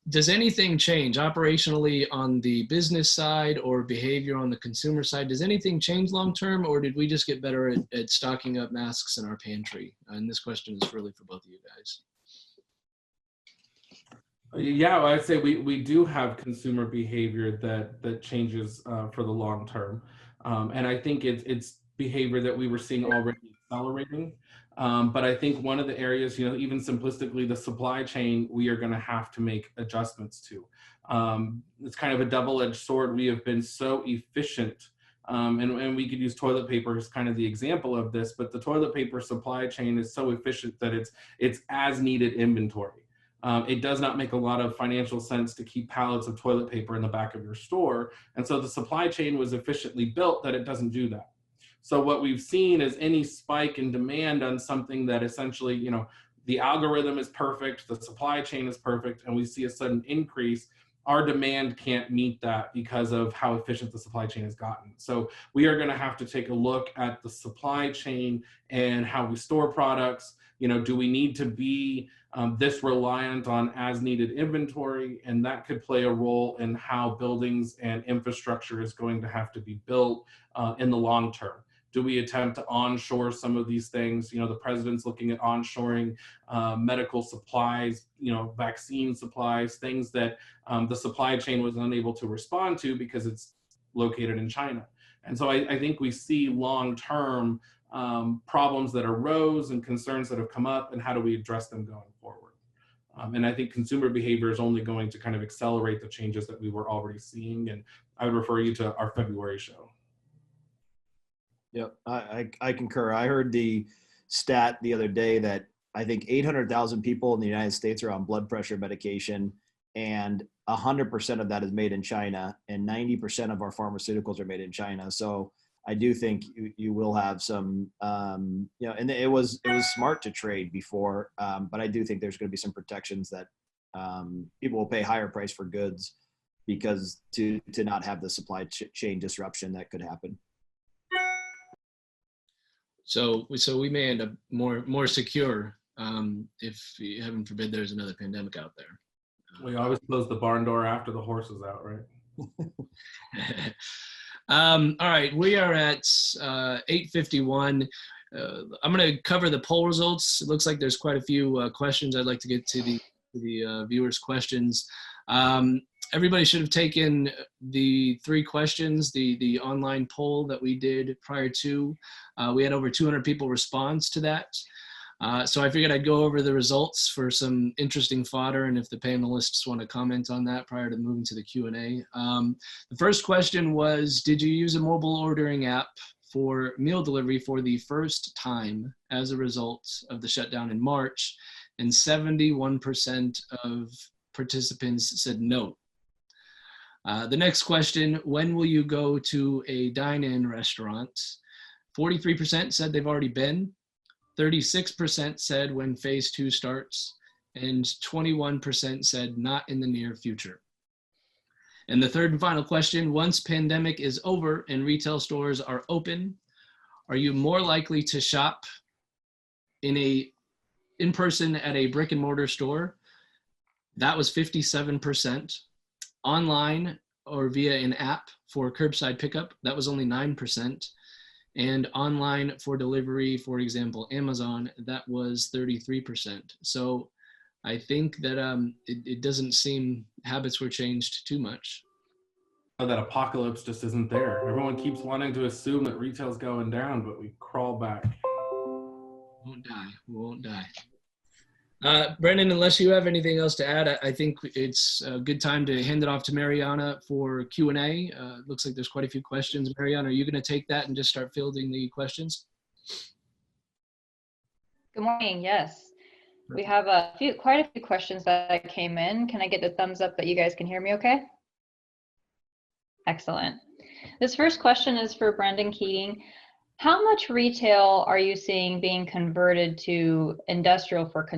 does anything change operationally on the business side or behavior on the consumer side? Does anything change long-term, or did we just get better at stocking up masks in our pantry? And this question is really for both of you guys. Yeah, well, I'd say we do have consumer behavior that changes for the long term. And I think it's behavior that we were seeing already accelerating. But I think one of the areas, even simplistically, the supply chain, we are going to have to make adjustments to. It's kind of a double-edged sword. We have been so efficient, and we could use toilet paper as kind of the example of this, but the toilet paper supply chain is so efficient that it's as needed inventory. It does not make a lot of financial sense to keep pallets of toilet paper in the back of your store. And so the supply chain was efficiently built that it doesn't do that. So what we've seen is any spike in demand on something that essentially, the algorithm is perfect, the supply chain is perfect, and we see a sudden increase, our demand can't meet that because of how efficient the supply chain has gotten. So we are going to have to take a look at the supply chain and how we store products. Do we need to be this reliant on as needed inventory? And that could play a role in how buildings and infrastructure is going to have to be built in the long term. Do we attempt to onshore some of these things? The president's looking at onshoring medical supplies, vaccine supplies, things that the supply chain was unable to respond to because it's located in China. And so I think we see long-term problems that arose and concerns that have come up, and how do we address them going forward? And I think consumer behavior is only going to kind of accelerate the changes that we were already seeing. And I would refer you to our February show. Yep, I concur. I heard the stat the other day that I think 800,000 people in the United States are on blood pressure medication, and 100% of that is made in China, and 90% of our pharmaceuticals are made in China. So I do think you will have some, and it was smart to trade before, but I do think there's going to be some protections that people will pay higher price for goods because to not have the supply chain disruption that could happen. So we may end up more secure if, heaven forbid, there's another pandemic out there. We always close the barn door after the horse is out, right? All right, we are at 8:51. I'm going to cover the poll results. It looks like there's quite a few questions. I'd like to get to the viewers' questions. Everybody should have taken the 3 questions, the online poll that we did prior to. We had over 200 people respond to that. So I figured I'd go over the results for some interesting fodder, and if the panelists want to comment on that prior to moving to the Q&A. The first question was, did you use a mobile ordering app for meal delivery for the first time as a result of the shutdown in March? And 71% of participants said no. The next question, when will you go to a dine-in restaurant? 43% said they've already been, 36% said when phase 2 starts, and 21% said not in the near future. And the third and final question, once pandemic is over and retail stores are open, are you more likely to shop in person at a brick and mortar store? That was 57%. Online or via an app for curbside pickup, that was only 9%. And online for delivery, for example, Amazon, that was 33%. So I think that it doesn't seem habits were changed too much. That apocalypse just isn't there. Everyone keeps wanting to assume that retail's going down, but we crawl back. Won't die. We won't die. Brendan, unless you have anything else to add, I think it's a good time to hand it off to Mariana for Q&A. Looks like there's quite a few questions. Mariana, are you going to take that and just start fielding the questions? Good morning. Yes, we have quite a few questions that came in. Can I get the thumbs up that you guys can hear me okay? Excellent. This first question is for Brendan Keating. How much retail are you seeing being converted to industrial for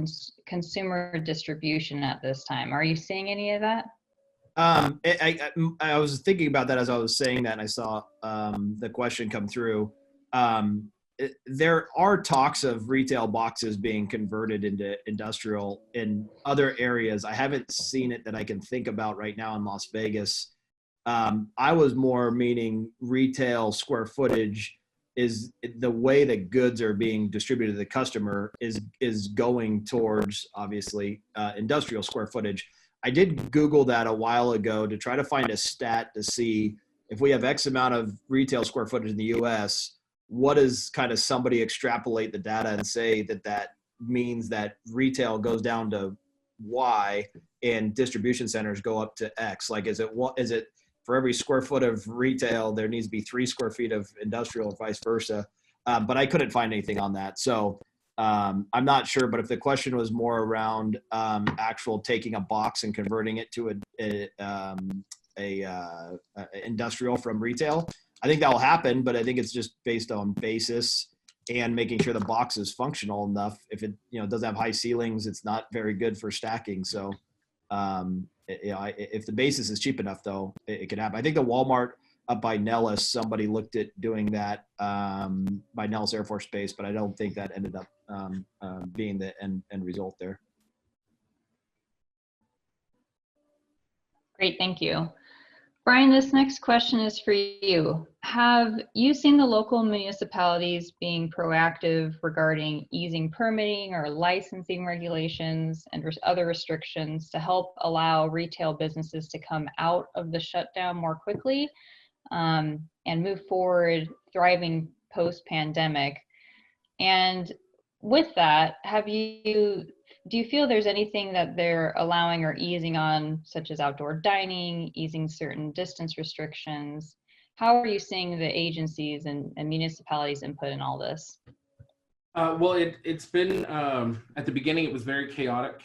consumer distribution at this time? Are you seeing any of that? I was thinking about that as I was saying that, and I saw the question come through. There are talks of retail boxes being converted into industrial in other areas. I haven't seen it that I can think about right now in Las Vegas. I was more meaning retail square footage is the way that goods are being distributed to the customer is going towards, obviously, industrial square footage. I did Google that a while ago to try to find a stat to see if we have X amount of retail square footage in the US, what does kind of somebody extrapolate the data and say that means that retail goes down to Y and distribution centers go up to X? Like, is it for every square foot of retail, there needs to be 3 square feet of industrial or vice versa. But I couldn't find anything on that. So I'm not sure, but if the question was more around actual taking a box and converting it to a industrial from retail, I think that will happen, but I think it's just based on basis and making sure the box is functional enough. If it doesn't have high ceilings, it's not very good for stacking. So if the basis is cheap enough, though, it could happen. I think the Walmart up by Nellis, somebody looked at doing that by Nellis Air Force Base, but I don't think that ended up being the end result there. Great, thank you. Bryan, this next question is for you. Have you seen the local municipalities being proactive regarding easing permitting or licensing regulations and other restrictions to help allow retail businesses to come out of the shutdown more quickly and move forward thriving post-pandemic? And with that, do you feel there's anything that they're allowing or easing on, such as outdoor dining, easing certain distance restrictions? How are you seeing the agencies and municipalities input in all this? Well, it's been, at the beginning, it was very chaotic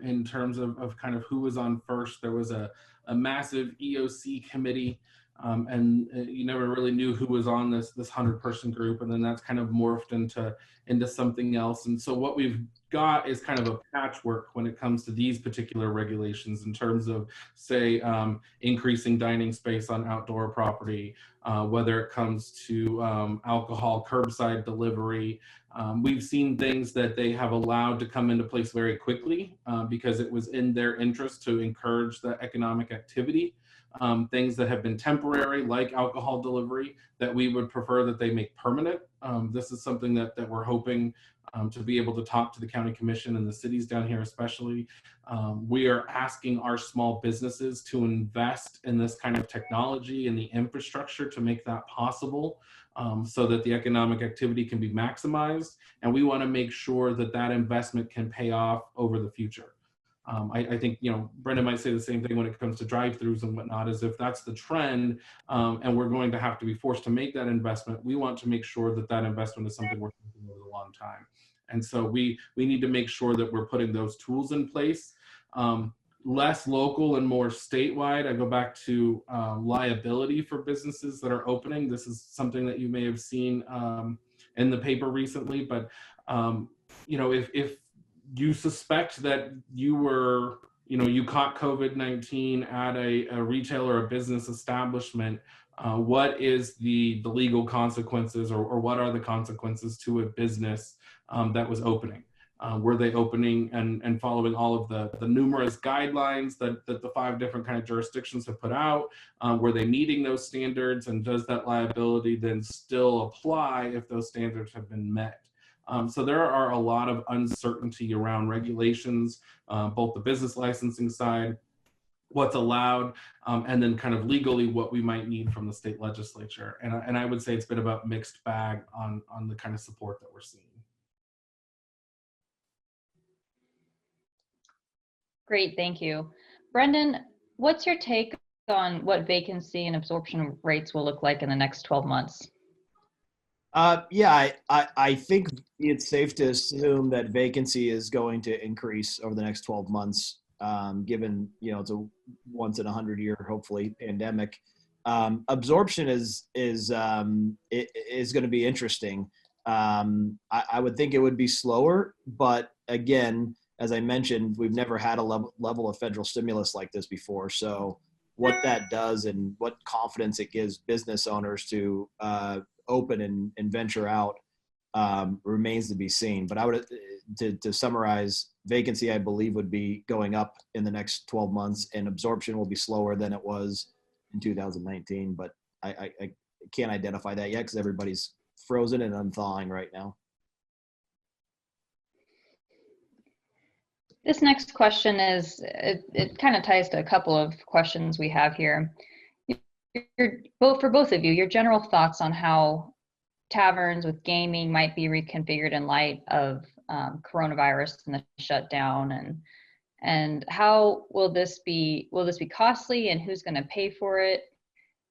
in terms of kind of who was on first. There was a massive EOC committee, and you never really knew who was on this 100-person group, and then that's kind of morphed into something else. And so what we've got is kind of a patchwork when it comes to these particular regulations in terms of, say, increasing dining space on outdoor property, whether it comes to alcohol, curbside delivery. We've seen things that they have allowed to come into place very quickly because it was in their interest to encourage the economic activity. Things that have been temporary, like alcohol delivery, that we would prefer that they make permanent. This is something that we're hoping to be able to talk to the county commission and the cities down here especially. We are asking our small businesses to invest in this kind of technology and the infrastructure to make that possible so that the economic activity can be maximized. And we want to make sure that that investment can pay off over the future. I think, Brendan might say the same thing when it comes to drive-throughs and whatnot, as if that's the trend and we're going to have to be forced to make that investment. We want to make sure that that investment is something we're thinking over a long time. And so we need to make sure that we're putting those tools in place. less local and more statewide. I go back to liability for businesses that are opening. This is something that you may have seen in the paper recently, but if you suspect that you caught COVID-19 at a retail or a business establishment, what is the legal consequences, or what are the consequences to a business that was opening? Were they opening and following all of the numerous guidelines that the 5 different kind of jurisdictions have put out? Were they meeting those standards, and does that liability then still apply if those standards have been met? So there are a lot of uncertainty around regulations, both the business licensing side, what's allowed, and then kind of legally what we might need from the state legislature. And I would say it's been about mixed bag on the kind of support that we're seeing. Great, thank you. Brendan, what's your take on what vacancy and absorption rates will look like in the next 12 months? Yeah, I think it's safe to assume that vacancy is going to increase over the next 12 months, given, it's a once in 100-year, hopefully, pandemic. Absorption is going to be interesting. I would think it would be slower, but again, as I mentioned, we've never had a level of federal stimulus like this before. So what that does and what confidence it gives business owners to open and venture out remains to be seen. But I would, to summarize, vacancy, I believe, would be going up in the next 12 months, and absorption will be slower than it was in 2019. But I can't identify that yet because everybody's frozen and unthawing right now. This next question it kind of ties to a couple of questions we have here. For both of you, your general thoughts on how taverns with gaming might be reconfigured in light of coronavirus and the shutdown, and how will this be costly, and who's going to pay for it?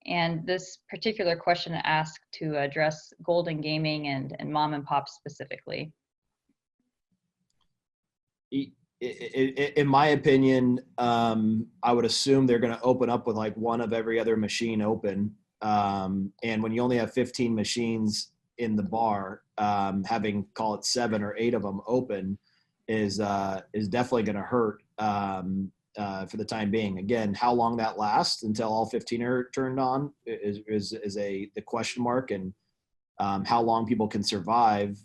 And this particular question asked to address Golden Gaming and mom and pop specifically. In my opinion, I would assume they're going to open up with like one of every other machine open. And when you only have 15 machines in the bar, having, call it 7 or 8 of them open is definitely going to hurt for the time being. Again, how long that lasts until all 15 are turned on is the question mark, and how long people can survive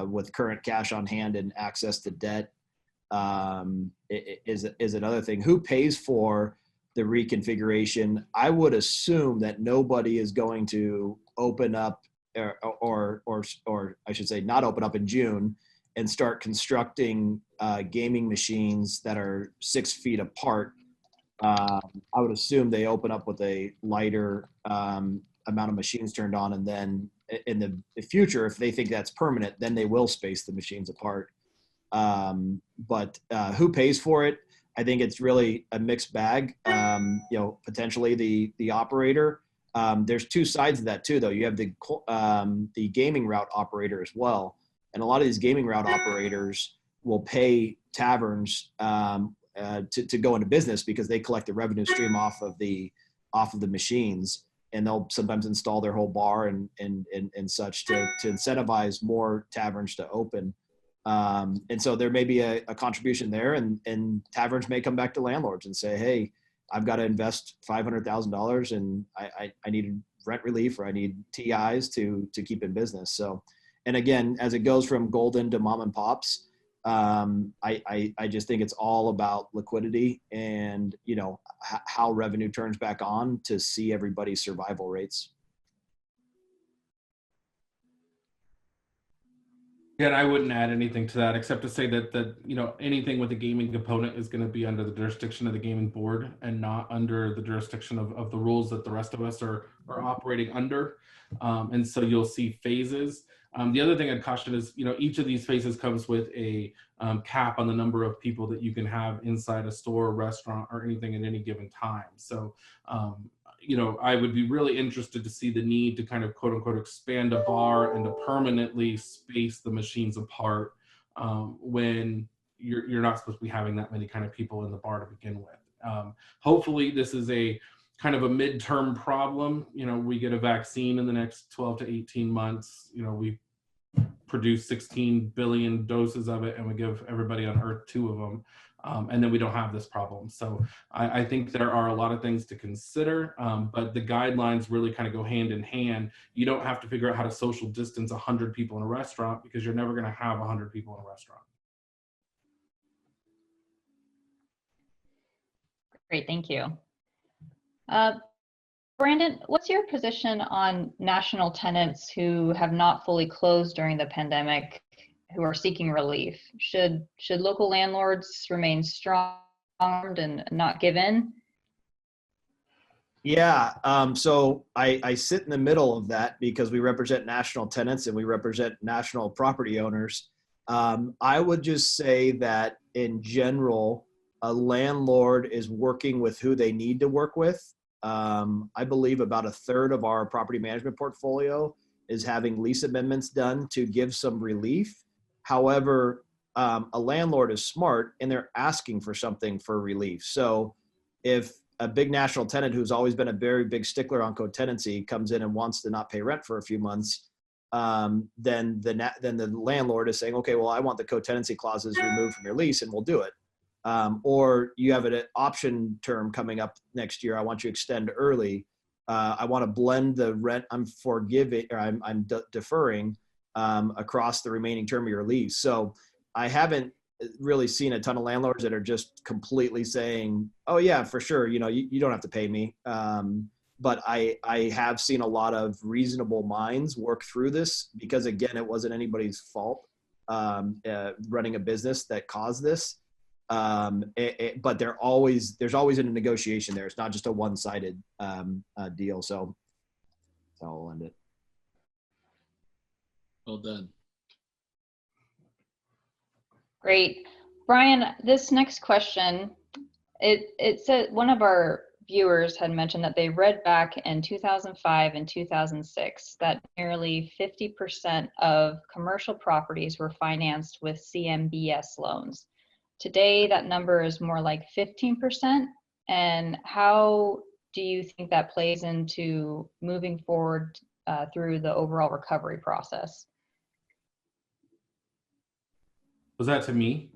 with current cash on hand and access to debt is another thing. Who pays for the reconfiguration? I would assume that nobody is going to open up or I should say not open up in June and start constructing gaming machines that are 6 feet apart. I would assume they open up with a lighter amount of machines turned on, and then in the future, if they think that's permanent, then they will space the machines apart. But who pays for it? I think it's really a mixed bag. Potentially the operator. There's 2 sides of that too, though. You have the gaming route operator as well, and a lot of these gaming route operators will pay taverns to go into business because they collect the revenue stream off of the machines, and they'll sometimes install their whole bar and such to incentivize more taverns to open. And so there may be a contribution there, and taverns may come back to landlords and say, hey, I've got to invest $500,000 and I need rent relief, or I need TIs to keep in business. So, and again, as it goes from Golden to mom and pops, I just think it's all about liquidity and, how revenue turns back on to see everybody's survival rates. Yeah, and I wouldn't add anything to that except to say that anything with a gaming component is going to be under the jurisdiction of the gaming board and not under the jurisdiction of the rules that the rest of us are operating under. And so you'll see phases. The other thing I'd caution is, each of these phases comes with a cap on the number of people that you can have inside a store, restaurant, or anything at any given time. So, I would be really interested to see the need to kind of quote unquote expand a bar and to permanently space the machines apart when you're not supposed to be having that many kind of people in the bar to begin with. Hopefully this is a kind of a midterm problem. You know, we get a vaccine in the next 12 to 18 months. You know, we produce 16 billion doses of it and we give everybody on earth 2 of them. And then we don't have this problem. So I think there are a lot of things to consider, but the guidelines really kind of go hand in hand. You don't have to figure out how to social distance 100 people in a restaurant because you're never going to have 100 people in a restaurant. Great, thank you. Brandon, what's your position on national tenants who have not fully closed during the pandemic, who are seeking relief? Should local landlords remain strong-armed and not give in? Yeah, so I sit in the middle of that because we represent national tenants and we represent national property owners. I would just say that in general, a landlord is working with who they need to work with. I believe about 1/3 of our property management portfolio is having lease amendments done to give some relief. However, a landlord is smart and they're asking for something for relief. So if a big national tenant who's always been a very big stickler on co-tenancy comes in and wants to not pay rent for a few months, then the landlord is saying, okay, well, I want the co-tenancy clauses removed from your lease and we'll do it. Or you have an option term coming up next year. I want you to extend early. I want to blend the rent I'm forgiving or I'm deferring across the remaining term of your lease. So I haven't really seen a ton of landlords that are just completely saying, oh yeah, for sure, you know, you don't have to pay me. But I have seen a lot of reasonable minds work through this because again, it wasn't anybody's fault running a business that caused this. But there's always a negotiation there. It's not just a one-sided deal. So I'll end it. Well done. Great. Bryan, this next question, it said one of our viewers had mentioned that they read back in 2005 and 2006 that nearly 50% of commercial properties were financed with CMBS loans. Today, that number is more like 15%. And how do you think that plays into moving forward through the overall recovery process? Was that to me?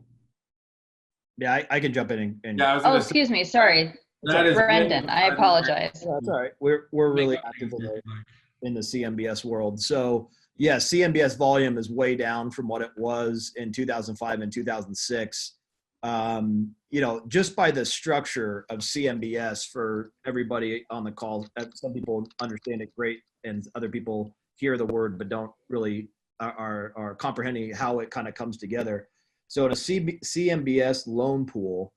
Yeah, I can jump in and Yeah, I was Oh, gonna excuse me. Sorry. That is Brendan, I apologize. No, that's all right. We're really active in the CMBS world. So yeah, CMBS volume is way down from what it was in 2005 and 2006. You know, just by the structure of CMBS for everybody on the call, some people understand it great and other people hear the word but don't really are comprehending how it kind of comes together. So in a CMBS loan pool,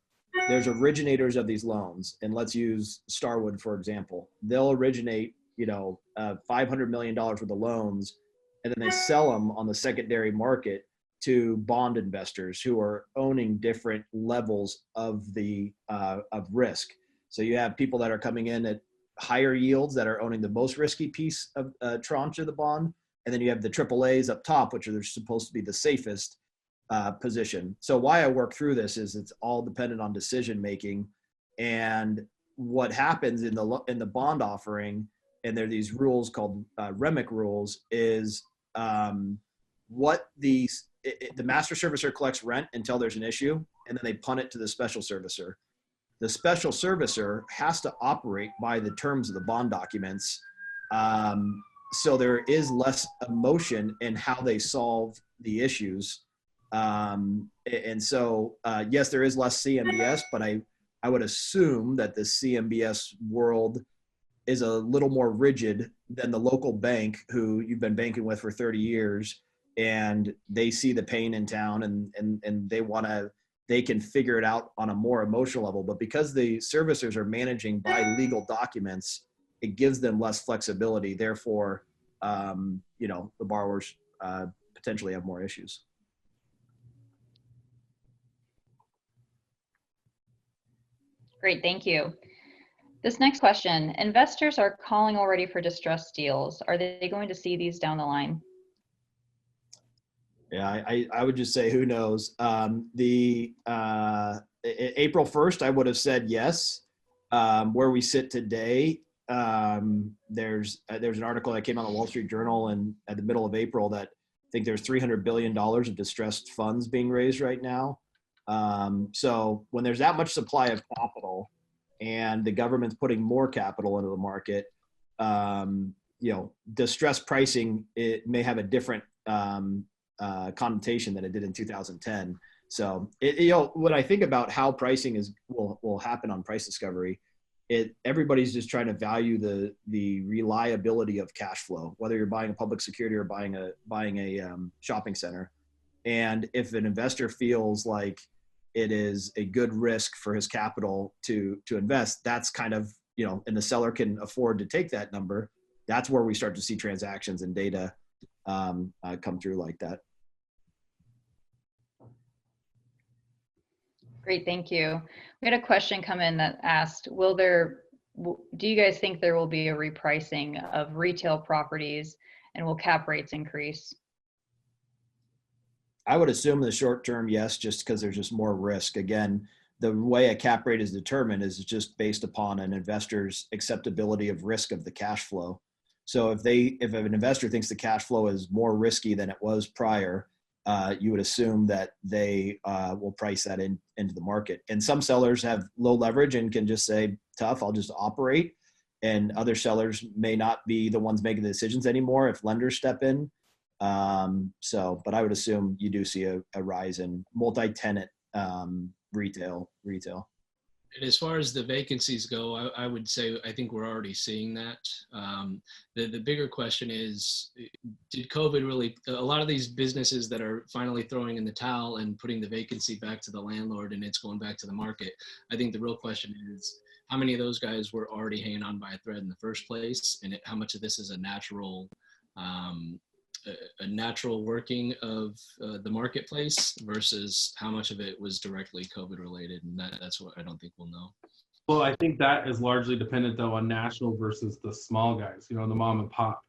there's originators of these loans, and let's use Starwood for example. They'll originate, you know, $500 million worth of loans, and then they sell them on the secondary market to bond investors who are owning different levels of the of risk. So you have people that are coming in at higher yields that are owning the most risky piece of tranche of the bond, and then you have the AAAs up top, which are supposed to be the safest position. So why I work through this is it's all dependent on decision making, and what happens in the bond offering, and there are these rules called REMIC rules, is what the master servicer collects rent until there's an issue, and then they punt it to the special servicer. The special servicer has to operate by the terms of the bond documents. So there is less emotion in how they solve the issues. And so, yes, there is less CMBS, but I would assume that the CMBS world is a little more rigid than the local bank who you've been banking with for 30 years. And they see the pain in town and they can figure it out on a more emotional level. But because the servicers are managing by legal documents, it gives them less flexibility. Therefore, you know, the borrowers potentially have more issues. Great, thank you. This next question, investors are calling already for distressed deals. Are they going to see these down the line? Yeah, I would just say, who knows? April 1st, I would have said yes. Where we sit today, there's an article that came out in the Wall Street Journal and at the middle of April that I think there's $300 billion of distressed funds being raised right now. So when there's that much supply of capital and the government's putting more capital into the market, distressed pricing, it may have a different connotation than it did in 2010. So when I think about how pricing will happen on price discovery, everybody's just trying to value the reliability of cash flow, whether you're buying a public security or buying a shopping center. And if an investor feels like it is a good risk for his capital to invest, that's kind of, and the seller can afford to take that number, that's where we start to see transactions and data come through like that. Great, thank you. We had a question come in that asked, do you guys think there will be a repricing of retail properties, and will cap rates increase? I would assume in the short term, yes, just because there's just more risk. Again, the way a cap rate is determined is just based upon an investor's acceptability of risk of the cash flow. So if an investor thinks the cash flow is more risky than it was prior, you would assume that they will price that into the market. And some sellers have low leverage and can just say, tough, I'll just operate. And other sellers may not be the ones making the decisions anymore if lenders step in. But I would assume you do see a rise in multi-tenant retail. And as far as the vacancies go, I would say I think we're already seeing that. The bigger question is, did COVID really, a lot of these businesses that are finally throwing in the towel and putting the vacancy back to the landlord and it's going back to the market, I think the real question is, how many of those guys were already hanging on by a thread in the first place, and how much of this is a natural working of the marketplace versus how much of it was directly COVID related, and that's what I don't think we'll know. Well, I think that is largely dependent though on national versus the small guys, the mom and pop,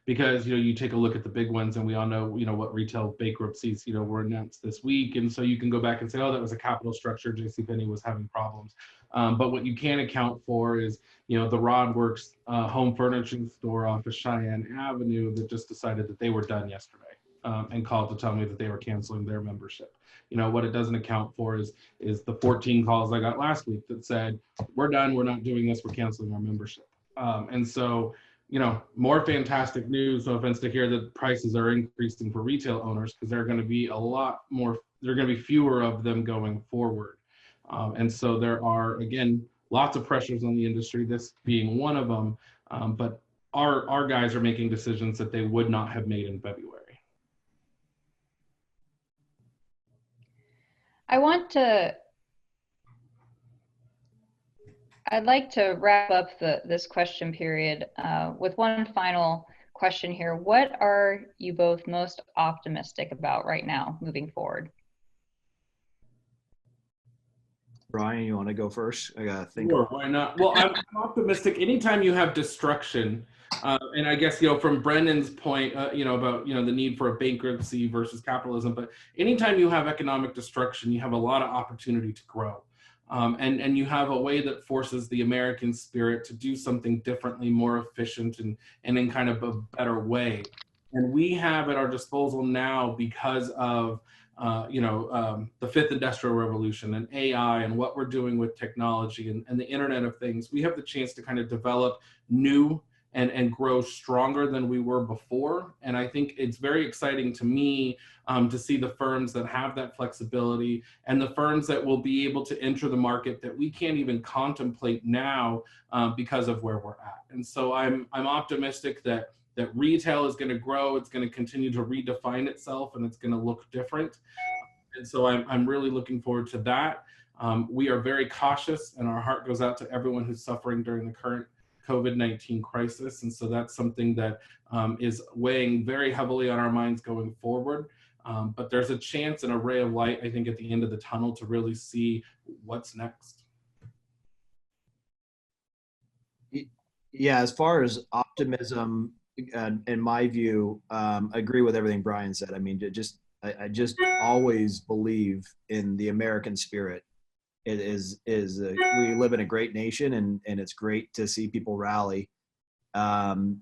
because you take a look at the big ones, and we all know what retail bankruptcies were announced this week, and so you can go back and say, oh, that was a capital structure. JCPenney was having problems, but what you can account for is the Rodworks home furnishing store off of Cheyenne Avenue that just decided that they were done yesterday, and called to tell me that they were canceling their membership. What it doesn't account for is the 14 calls I got last week that said, we're done, we're not doing this, we're canceling our membership. And so, more fantastic news, no offense to hear that prices are increasing for retail owners, because there are going to be fewer of them going forward. And so there are, again, lots of pressures on the industry, this being one of them, but our guys are making decisions that they would not have made in February. I'd like to wrap up this question period with one final question here. What are you both most optimistic about right now moving forward? Bryan, you want to go first? I gotta think. Sure, why not? Well, I'm optimistic. Anytime you have destruction, and I guess from Brendan's point, about the need for a bankruptcy versus capitalism, but anytime you have economic destruction, you have a lot of opportunity to grow, and you have a way that forces the American spirit to do something differently, more efficient, and in kind of a better way. And we have at our disposal now, because of the fifth industrial revolution and AI and what we're doing with technology and the Internet of Things, we have the chance to kind of develop new and grow stronger than we were before. And I think it's very exciting to me to see the firms that have that flexibility and the firms that will be able to enter the market that we can't even contemplate now because of where we're at. And so I'm optimistic that retail is going to grow, it's going to continue to redefine itself, and it's going to look different. And so I'm really looking forward to that. We are very cautious, and our heart goes out to everyone who's suffering during the current COVID-19 crisis. And so that's something that is weighing very heavily on our minds going forward. But there's a chance and a ray of light, I think, at the end of the tunnel to really see what's next. Yeah, as far as optimism in my view, agree with everything Bryan said. I mean, I just always believe in the American spirit. We live in a great nation, and it's great to see people rally. And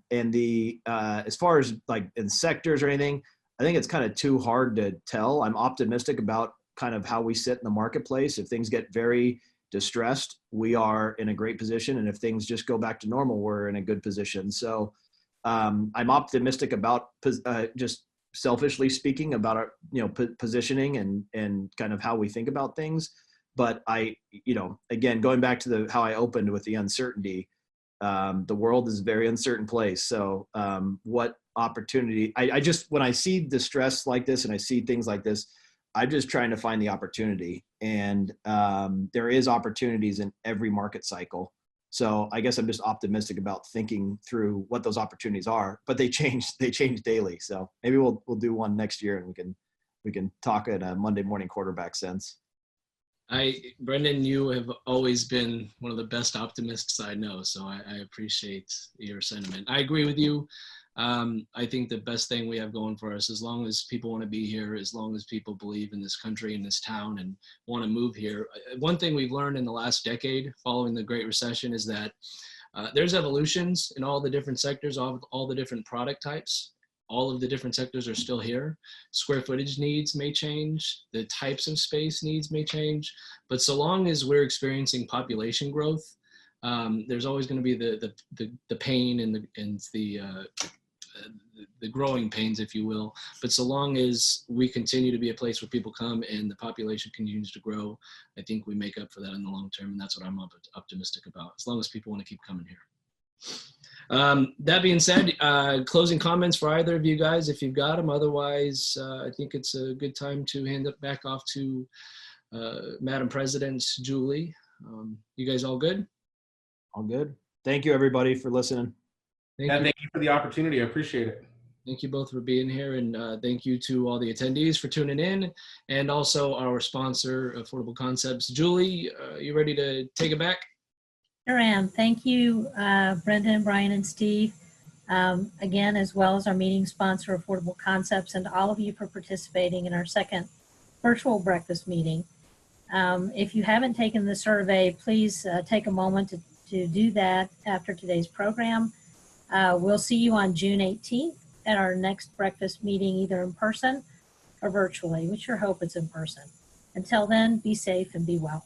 as far as like in sectors or anything, I think it's kind of too hard to tell. I'm optimistic about kind of how we sit in the marketplace. If things get very distressed, we are in a great position. And if things just go back to normal, we're in a good position. So I'm optimistic about just selfishly speaking about our, positioning and kind of how we think about things. But again, going back to how I opened with the uncertainty, the world is a very uncertain place. So what opportunity, when I see distress like this and I see things like this, I'm just trying to find the opportunity. And there is opportunities in every market cycle. So I guess I'm just optimistic about thinking through what those opportunities are, but they change daily. So maybe we'll do one next year, and we can talk in a Monday morning quarterback sense. Brendan, you have always been one of the best optimists I know, so I appreciate your sentiment. I agree with you. I think the best thing we have going for us, as long as people want to be here, as long as people believe in this country and this town and want to move here. One thing we've learned in the last decade following the Great Recession is that there's evolutions in all the different sectors, all the different product types. All of the different sectors are still here. Square footage needs may change. The types of space needs may change. But so long as we're experiencing population growth, there's always going to be the pain and the growing pains, if you will. But so long as we continue to be a place where people come and the population continues to grow, I think we make up for that in the long term. And that's what I'm optimistic about, as long as people want to keep coming here. That being said, closing comments for either of you guys, if you've got them. Otherwise, I think it's a good time to hand it back off to Madam President Julie. You guys all good? All good. Thank you, everybody, for listening. Thank you for the opportunity. I appreciate it. Thank you both for being here, and thank you to all the attendees for tuning in, and also our sponsor, Affordable Concepts. Julie, you ready to take it back? Sure am. Thank you, Brendan, Bryan, and Steve. Again, as well as our meeting sponsor, Affordable Concepts, and all of you for participating in our second virtual breakfast meeting. If you haven't taken the survey, please take a moment to do that after today's program. We'll see you on June 18th at our next breakfast meeting, either in person or virtually. We sure hope it's in person. Until then, be safe and be well.